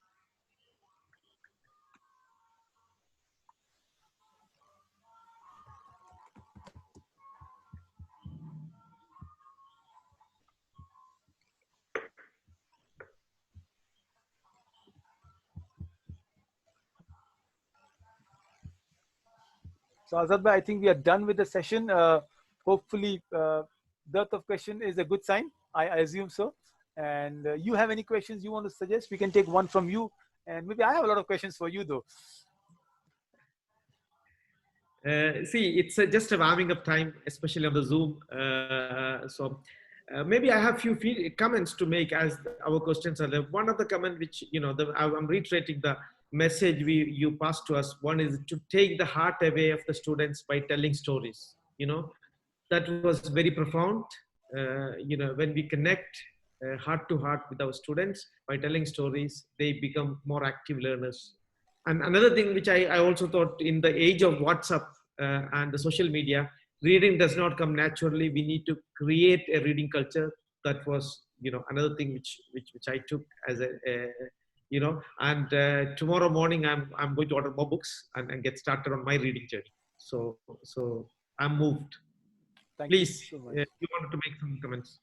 So Azad bhai, I think we are done with the session. Hopefully, dearth of question is a good sign. I assume so. And you have any questions you want to suggest? We can take one from you. And maybe I have a lot of questions for you, though. See, it's just a warming up time, especially on the Zoom. Maybe I have few comments to make as our questions are there. One of the comment which, I'm reiterating the message you passed to us. One is to take the heart away of the students by telling stories. That was very profound. When we connect heart to heart with our students by telling stories, they become more active learners. And another thing which I also thought, in the age of WhatsApp and the social media, reading does not come naturally. We need to create a reading culture. That was, another thing which I took as and tomorrow morning I'm going to order more books and get started on my reading journey. So I'm moved. Please, you wanted to make some comments.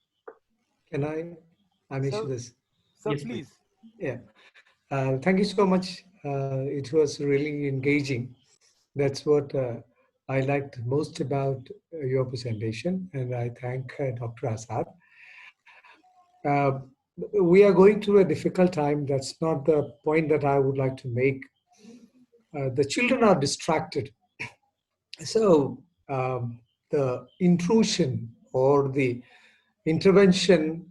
Can I answer this? Sir, yes, please. Yeah. Thank you so much. It was really engaging. That's what I liked most about your presentation, and I thank Dr. Azad. We are going through a difficult time. That's not the point that I would like to make. The children are distracted. So the intrusion or the intervention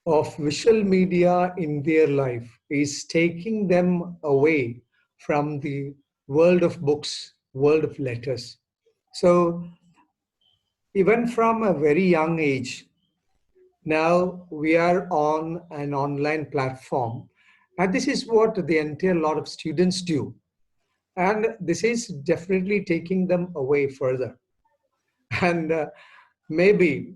of visual media in their life is taking them away from the world of books, world of letters. So even from a very young age, now we are on an online platform, and this is what the entire lot of students do. And this is definitely taking them away further. And maybe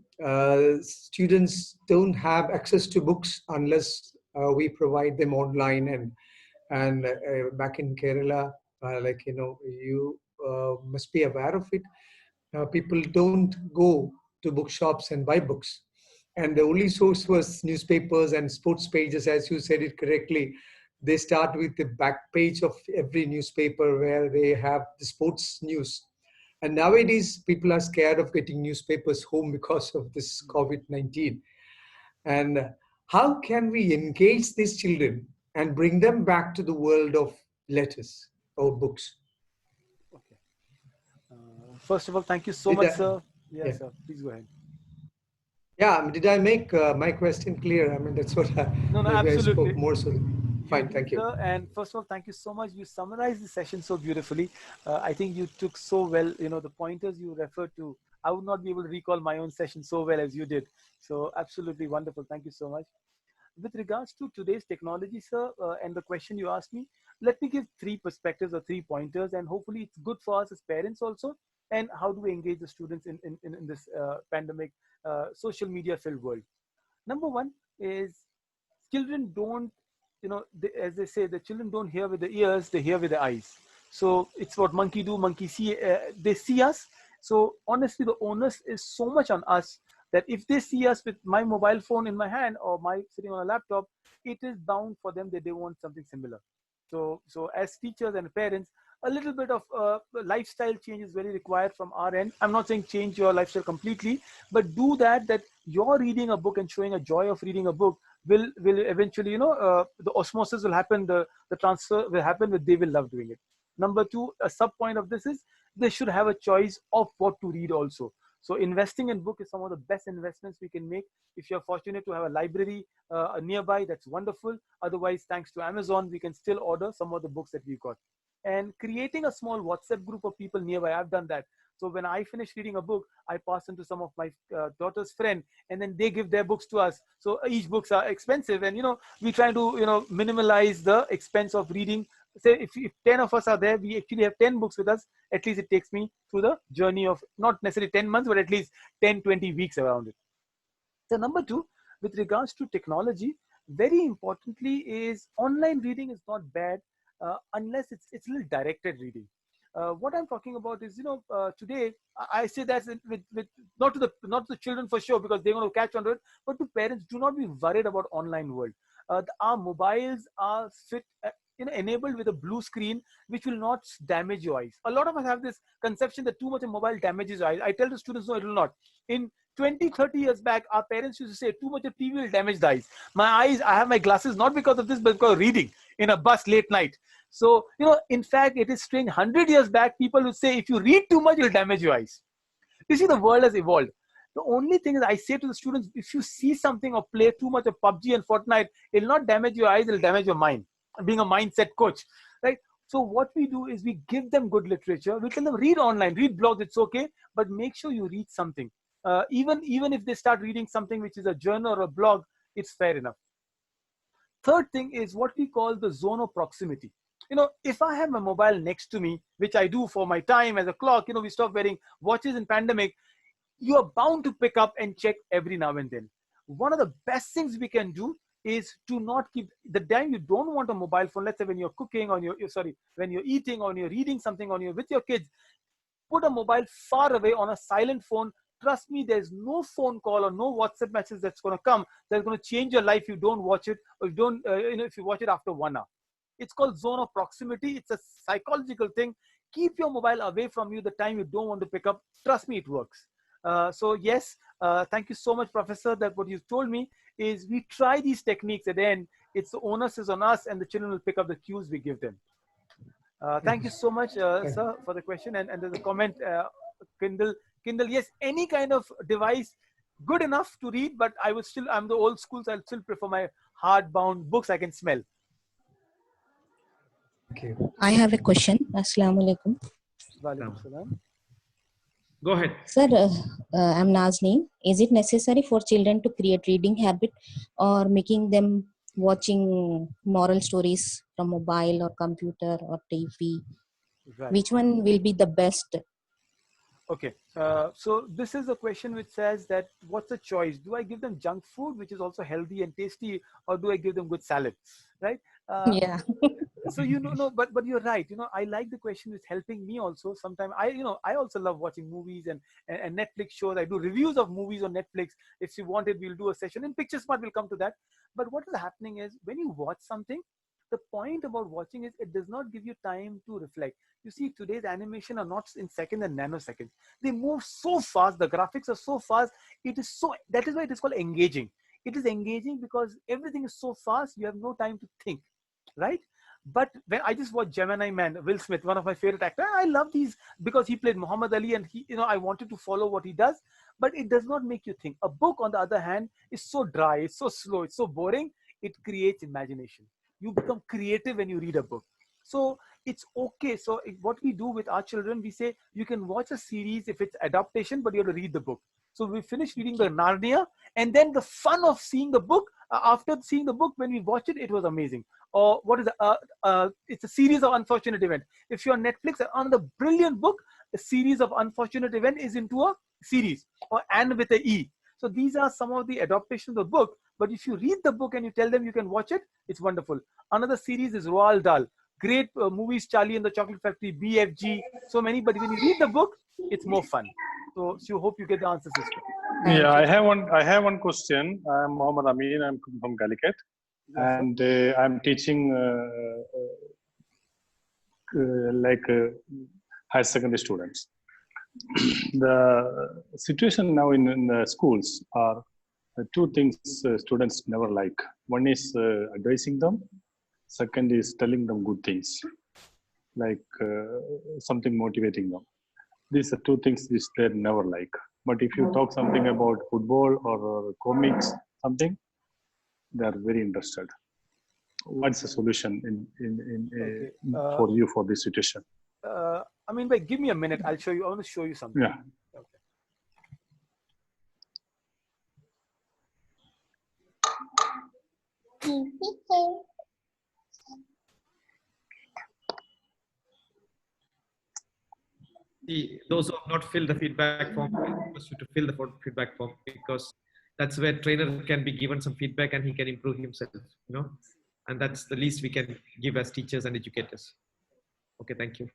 students don't have access to books unless we provide them online. And back in Kerala, you must be aware of it. People don't go to bookshops and buy books. And the only source was newspapers and sports pages, as you said it correctly. They start with the back page of every newspaper where they have the sports news. And nowadays, people are scared of getting newspapers home because of this COVID-19. And how can we engage these children and bring them back to the world of letters or books? Okay. First of all, thank you so Did much, I- sir. Yes, yeah. sir. Please go ahead. Yeah, I mean, did I make my question clear? I mean, that's what No, no, maybe I spoke absolutely. more. So You fine, did, thank you. sir. And first of all, thank you so much. You summarized the session so beautifully. I think you took so well, the pointers you referred to. I would not be able to recall my own session so well as you did. So absolutely wonderful. Thank you so much. With regards to today's technology, sir, and the question you asked me, let me give three perspectives or three pointers, and hopefully it's good for us as parents also. And how do we engage the students in this pandemic, social media filled world? Number one is children don't, as they say, the children don't hear with the ears, they hear with the eyes. So it's what monkey do, monkey see, they see us. So honestly, the onus is so much on us that if they see us with my mobile phone in my hand or my sitting on a laptop, it is bound for them that they want something similar. So as teachers and parents, a little bit of lifestyle change is very required from our end. I'm not saying change your lifestyle completely, but do that you're reading a book and showing a joy of reading a book will eventually, the osmosis will happen, the transfer will happen, that they will love doing it. Number two, a sub point of this is they should have a choice of what to read also. So investing in book is some of the best investments we can make. If you're fortunate to have a library nearby, that's wonderful. Otherwise, thanks to Amazon, we can still order some of the books that we've got. And creating a small WhatsApp group of people nearby, I've done that. So when I finish reading a book, I pass them to some of my daughter's friend, and then they give their books to us. So each books are expensive, and we try to minimalize the expense of reading. Say if 10 of us are there, we actually have 10 books with us. At least it takes me through the journey of not necessarily 10 months, but at least 10-20 weeks around it. So number two, with regards to technology, very importantly is online reading is not bad unless it's a little directed reading. What I'm talking about is, today I say that with not to the children for sure, because they're going to catch on to it, but to parents, do not be worried about online world. Our mobiles are enabled with a blue screen which will not damage your eyes. A lot of us have this conception that too much of mobile damages your eyes. I tell the students, no, it will not. In 20-30 years back, our parents used to say too much of TV will damage the eyes. My eyes, I have my glasses not because of this, but because of reading in a bus late night. So, in fact, it is strange. 100 years back, people would say if you read too much, it'll damage your eyes. You see, the world has evolved. The only thing is, I say to the students, if you see something or play too much of PUBG and Fortnite, it'll not damage your eyes, it'll damage your mind. Being a mindset coach, right? So what we do is we give them good literature. We tell them read online, read blogs, it's okay, but make sure you read something. Even if they start reading something which is a journal or a blog, it's fair enough. Third thing is what we call the zone of proximity. If I have my mobile next to me, which I do for my time as a clock, we stop wearing watches in pandemic, you are bound to pick up and check every now and then. One of the best things we can do is to not keep the time you don't want a mobile phone. Let's say when you're cooking, when you're eating, or when you're reading something, or you're with your kids, put a mobile far away on a silent phone. Trust me, there's no phone call or no WhatsApp message that's going to come that's going to change your life if you don't watch it, or if you watch it after 1 hour. It's called zone of proximity. It's a psychological thing. Keep your mobile away from you the time you don't want to pick up. Trust me, it works. So yes, thank you so much, Professor, that what you told me is we try these techniques, and then it's the onus is on us, and the children will pick up the cues we give them. Thank you so much, sir, for the question. And there's a comment, Kindle, yes, any kind of device, good enough to read, but I'm the old school, so I'll still prefer my hardbound books I can smell. Thank you. I have a question. Assalamu alaikum. Walaikum salam. Go ahead. Sir, I'm Nazneen. Is it necessary for children to create reading habit, or making them watching moral stories from mobile or computer or TV? Right. Which one will be the best? Okay, so this is a question which says that what's the choice? Do I give them junk food, which is also healthy and tasty, or do I give them good salad, right? Yeah. So but you're right. I like the question. It's helping me also. Sometimes I also love watching movies and Netflix shows. I do reviews of movies on Netflix. If you wanted, we'll do a session. In Picture Smart, we'll come to that. But what is happening is when you watch something, The point about watching is it does not give you time to reflect. You see, today's animation are not in seconds and nanoseconds. They move so fast. The graphics are so fast. That is why it is called engaging. It is engaging because everything is so fast. You have no time to think, right? But when I just watched Gemini Man, Will Smith, one of my favorite actors, I love these because he played Muhammad Ali, and I wanted to follow what he does. But it does not make you think. A book, on the other hand, is so dry, it's so slow, it's so boring. It creates imagination. You become creative when you read a book. So it's okay. So what we do with our children, we say you can watch a series if it's adaptation, but you have to read the book. So we finish reading the Narnia, and then the fun of seeing the book, after seeing the book, when we watch it, it was amazing. Or what is it's a series of unfortunate event. If you're on Netflix, another brilliant book, a series of unfortunate event is into a series, or Anne with a E. So these are some of the adaptations of the book. But if you read the book and you tell them you can watch it, it's wonderful. Another series is Roald Dahl. Great movies, Charlie and the Chocolate Factory, BFG, so many. But when you read the book, it's more fun. So hope you get the answer, sister. Yeah, I have one question. I'm Mohammed Amin. I'm from Calicut, and I'm teaching higher secondary students. The situation now in the schools are two things students never like. One is advising them. Second is telling them good things, like something motivating them. These are two things which they never like. But if you talk something about football or comics, something, they are very interested. What's the solution for you for this situation? I mean, give me a minute. I'll show you. I want to show you something. Yeah. Okay. Those who have not filled the feedback form, I request you to fill the feedback form, because that's where trainer can be given some feedback and he can improve himself, and that's the least we can give as teachers and educators. Okay, thank you.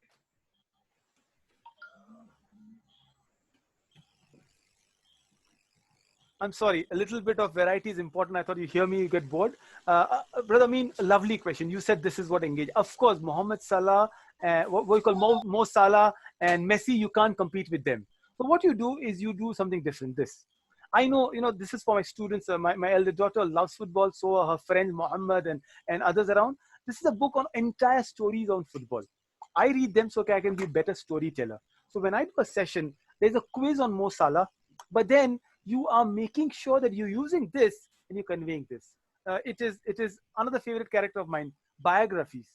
I'm sorry, a little bit of variety is important. I thought you hear me, you get bored. Brother Amin, lovely question. You said this is what engage. Of course, Mohamed Salah, what we call Mo Salah and Messi, you can't compete with them. So what you do is you do something different. I know, this is for my students. My elder daughter loves football, so are her friends, Mohammed and others around. This is a book on entire stories on football. I read them so I can be a better storyteller. So when I do a session, there's a quiz on Mo Salah, but then you are making sure that you're using this and you're conveying this. It is another favorite character of mine, biographies.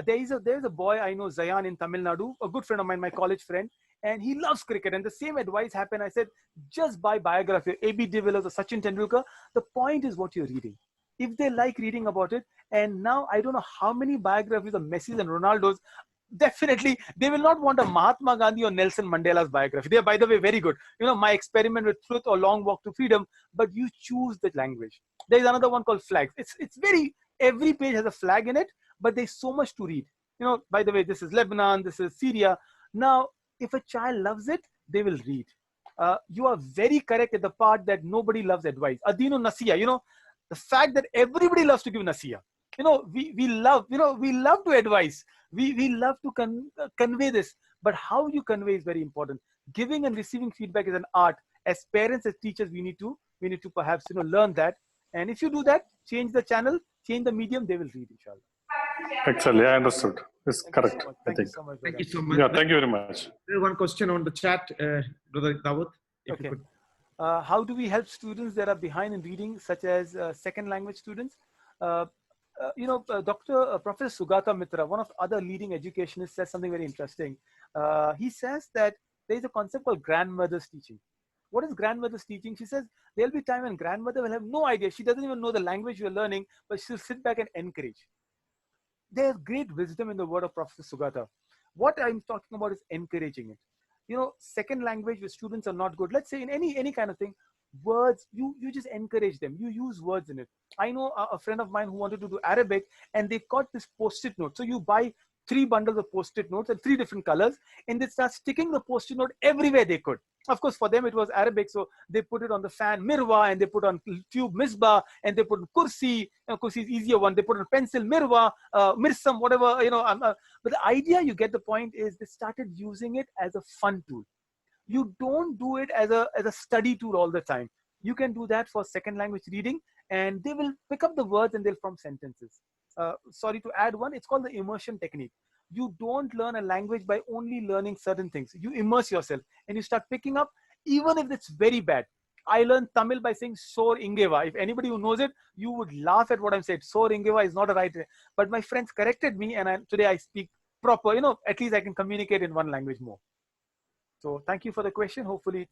There's a boy I know, Zayan, in Tamil Nadu, a good friend of mine, my college friend, and he loves cricket. And the same advice happened. I said, just buy biography, A.B. de Villiers or Sachin Tendulkar. The point is what you're reading. If they like reading about it, and now I don't know how many biographies of Messi and Ronaldo's, definitely they will not want a Mahatma Gandhi or Nelson Mandela's biography. They are, by the way, very good. My experiment with truth or long walk to freedom, but you choose the language. There is another one called flags. It's very, every page has a flag in it, but there's so much to read. By the way, this is Lebanon, this is Syria. Now, if a child loves it, they will read. You are very correct at the part that nobody loves advice. Adinu Nasiya, the fact that everybody loves to give Nasiya. We love to advise. We love to convey this, but how you convey is very important. Giving and receiving feedback is an art. As parents, as teachers, we need to perhaps learn that. And if you do that, change the channel, change the medium, they will read, inshallah. Actually, I understood. It's correct. Thank you so much. Thank you so much. Yeah, thank you very much. There's one question on the chat, Brother Dawood. Okay. How do we help students that are behind in reading, such as second language students? Professor Sugata Mitra, one of the other leading educationists, says something very interesting. He says that there is a concept called grandmother's teaching. What is grandmother's teaching? She says there'll be time when grandmother will have no idea. She doesn't even know the language you're learning, but she'll sit back and encourage. There's great wisdom in the word of Professor Sugata. What I'm talking about is encouraging it. Second language where students are not good. Let's say in any kind of thing, words, you just encourage them. You use words in it. I know a friend of mine who wanted to do Arabic, and they got this post-it note. So you buy 3 bundles of post-it notes and 3 different colors, and they start sticking the post-it note everywhere they could. Of course, for them it was Arabic, so they put it on the fan mirwa, and they put on tube misbah, and they put on kursi. Kursi is easier one. They put on pencil mirwa, mirsam, whatever, but the idea, you get the point, is they started using it as a fun tool. You don't do it as a study tool all the time. You can do that for second language reading, and they will pick up the words and they'll form sentences. Sorry to add one, it's called the immersion technique. You don't learn a language by only learning certain things. You immerse yourself and you start picking up, even if it's very bad. I learned Tamil by saying Sor Ingeva. If anybody who knows it, you would laugh at what I'm saying. Sor Ingeva is not a right, but my friends corrected me, and today I speak proper. At least I can communicate in one language more. So thank you for the question. Hopefully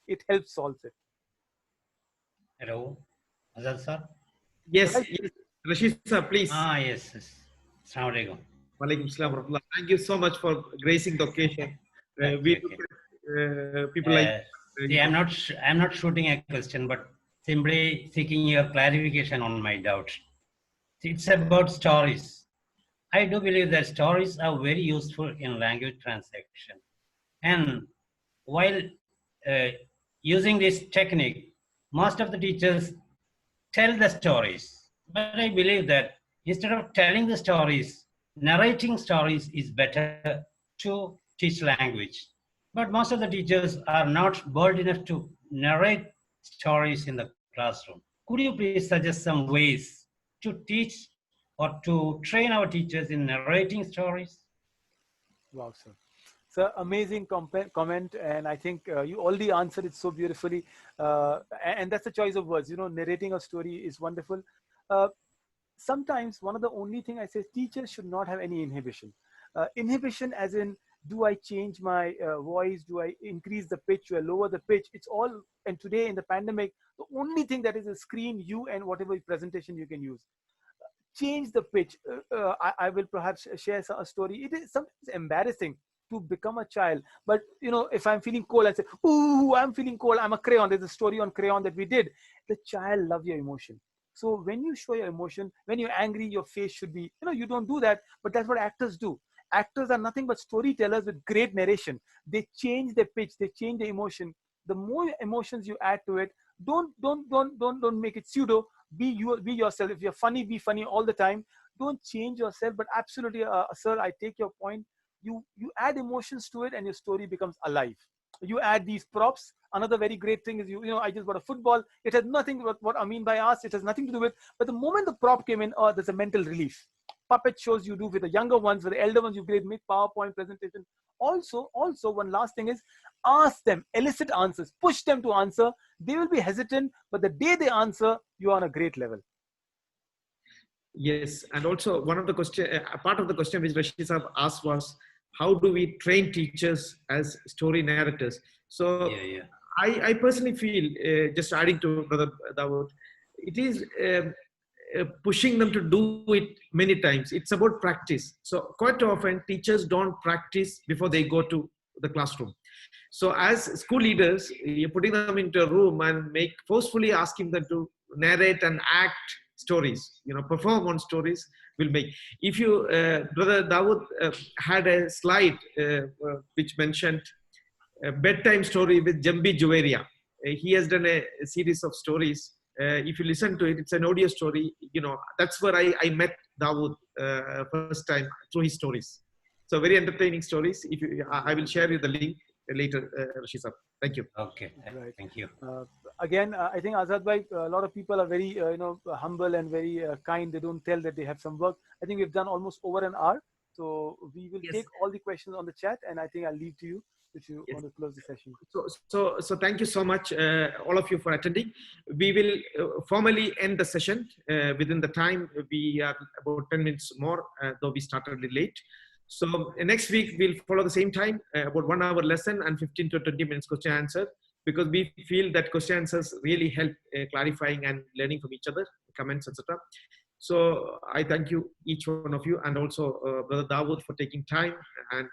it helps solve it. Hello, Azad sir. Yes, yes. Rashid sir, please. Yes. Assalamu alaikum. Walaikum salam wa rahmatullah. Thank you so much for gracing the occasion. We look at people like. See, I'm not shooting a question, but simply seeking your clarification on my doubts. It's about stories. I do believe that stories are very useful in language translation. And while using this technique, most of the teachers tell the stories. But I believe that instead of telling the stories, narrating stories is better to teach language. But most of the teachers are not bold enough to narrate stories in the classroom. Could you please suggest some ways to teach or to train our teachers in narrating stories? Wow, sir. Sir, amazing comment, and I think you already answered it so beautifully. And that's the choice of words. Narrating a story is wonderful. Sometimes one of the only thing I say, teachers should not have any inhibition. Inhibition as in, do I change my voice? Do I increase the pitch? Do I lower the pitch? It's all, and today in the pandemic, the only thing that is a screen, you and whatever presentation you can use. Change the pitch. I will perhaps share a story. It is sometimes embarrassing to become a child, but if I'm feeling cold, I say, "Ooh, I'm feeling cold. I'm a crayon." There's a story on crayon that we did. The child loves your emotion. So when you show your emotion, when you're angry, your face should be, you don't do that, but that's what actors do. Actors are nothing but storytellers with great narration. They change their pitch, they change the emotion. The more emotions you add to it, don't make it pseudo. Be yourself. If you're funny, be funny all the time. Don't change yourself. But absolutely, sir, I take your point. You add emotions to it, and your story becomes alive. You add these props. Another very great thing is I just bought a football. It has nothing with what Amin Bhai asked. It has nothing to do with. But the moment the prop came in, there's a mental relief. Puppet shows you do with the younger ones, with the elder ones, you make PowerPoint presentation. Also, one last thing is, ask them, elicit answers, push them to answer. They will be hesitant, but the day they answer, you are on a great level. Yes, and also one of the part of the question which Rashid Saab asked was, how do we train teachers as story narrators? So Yeah. I personally feel, just adding to Brother Dawood, it is pushing them to do it many times. It's about practice. So quite often teachers don't practice before they go to the classroom. So as school leaders, you're putting them into a room and forcefully asking them to narrate and act stories, perform on stories will make. If you, Brother Dawood had a slide which mentioned a bedtime story with Jambi Juwaria. He has done a series of stories. If you listen to it, it's an audio story. That's where I met Dawood first time, through his stories. So very entertaining stories. I will share you the link later, Rashid Saab. Thank you. Okay, Right. thank you. Again, I think Azad Bhai, a lot of people are very humble and very kind. They don't tell that they have some work. I think we've done almost over an hour. So we will take all the questions on the chat, and I think I'll leave to you if you want to close the session. So thank you so much, all of you, for attending. We will formally end the session within the time. We are about 10 minutes more, though we started a little late. So next week we'll follow the same time, about 1 hour lesson and 15 to 20 minutes question answer, because we feel that question answers really help clarifying and learning from each other, comments, etc. So I thank you, each one of you, and also Brother Dawood, for taking time and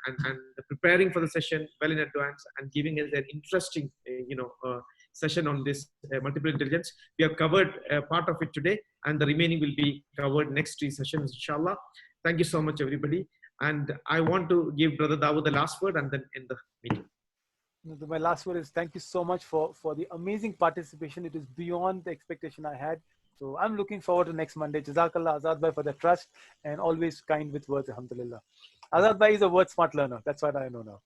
preparing for the session well in advance and giving us an interesting, session on this multiple intelligence. We have covered part of it today, and the remaining will be covered next 3 sessions, inshallah. Thank you so much, everybody. And I want to give Brother Dawood the last word and then end the meeting. My last word is thank you so much for the amazing participation. It is beyond the expectation I had. So I'm looking forward to next Monday. Jazakallah Azad Bhai for the trust and always kind with words. Alhamdulillah. Azad Bhai is a word smart learner. That's what I know now.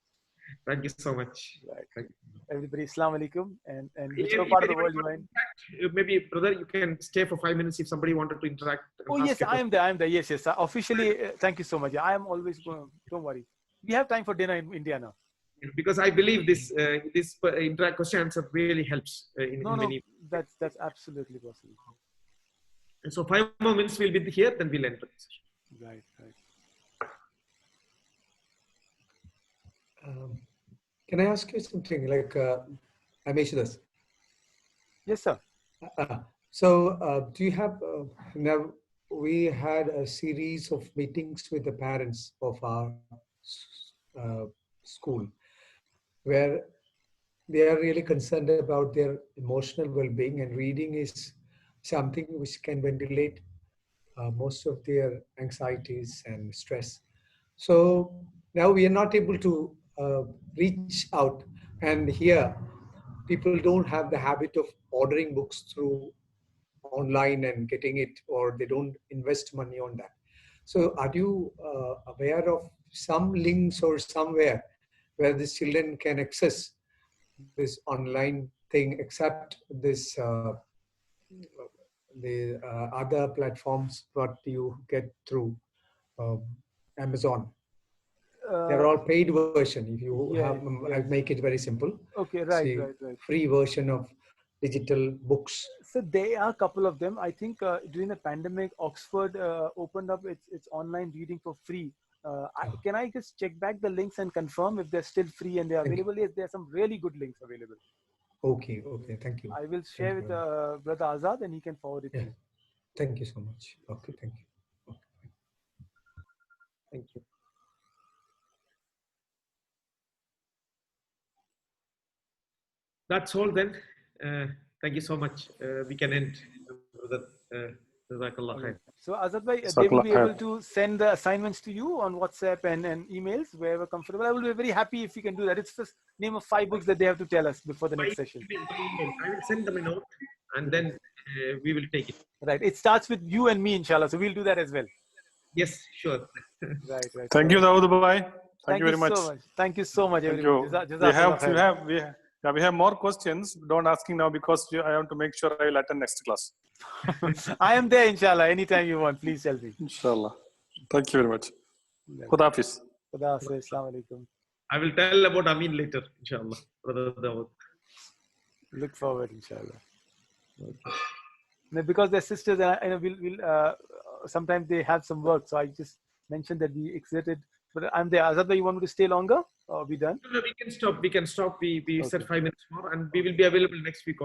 Thank you so much. Right. Everybody, Assalamu alaikum. And If whichever part of the world anybody you're in. wants to interact, maybe brother, you can stay for 5 minutes if somebody wanted to interact. and Oh, ask yes, a I am there. I am there. Yes, yes. Officially, thank you so much. I am always going. Don't worry. We have time for dinner in India now. question. Because I believe this interact question answer really helps in No, many. that's absolutely possible. And so 5 more minutes we'll be here, then we'll enter the session. Right, right. Can I ask you something? Like, I mentioned this. Yes, sir. Do you have now? We had a series of meetings with the parents of our school, where they are really concerned about their emotional well-being, and reading is something which can ventilate most of their anxieties and stress. So now we are not able to reach out, and here people don't have the habit of ordering books through online and getting it, or they don't invest money on that. So are you aware of some links or somewhere where the children can access this online thing, except this the other platforms what you get through Amazon? They're all paid version. If you yeah, have, yeah. I'll make it very simple. Okay, right, See, right. free version of digital books. So there are a couple of them. I think during the pandemic, Oxford opened up its online reading for free. Can I just check back the links and confirm if they're still free and they're available? Yes, there are some really good links available. Okay, thank you. I will share with Brother Azad and he can forward it to you. Thank you so much. Okay, thank you. Okay. Thank you. That's all then. Thank you so much. We can end with Jazakallah khair. So Azad bhai, they will be able to send the assignments to you on WhatsApp and emails wherever comfortable. I will be very happy if you can do that. It's just name of 5 books that they have to tell us before the next session. I will send them a note and then we will take it. Right. It starts with you and me, inshallah. So we'll do that as well. Yes, sure. Right. Thank you, Dawood bhai. Thank you very much. So much. Thank you so much, everyone. We have more questions. Don't asking now because I want to make sure I will attend next class. I am there, inshallah. Anytime you want, please tell me. Inshallah. Thank you very much. Khuda Hafiz. Khuda Hafiz. Assalamu alaikum. I will tell about Amin later, inshallah. Brother Dawood. Look forward, inshallah. Okay. Because they're sisters, and we'll sometimes they have some work, so I just mentioned that we exited. But I'm there. Azad, you want me to stay longer? Or are we done? No, we can stop. We said 5 minutes more, and we will be available next week.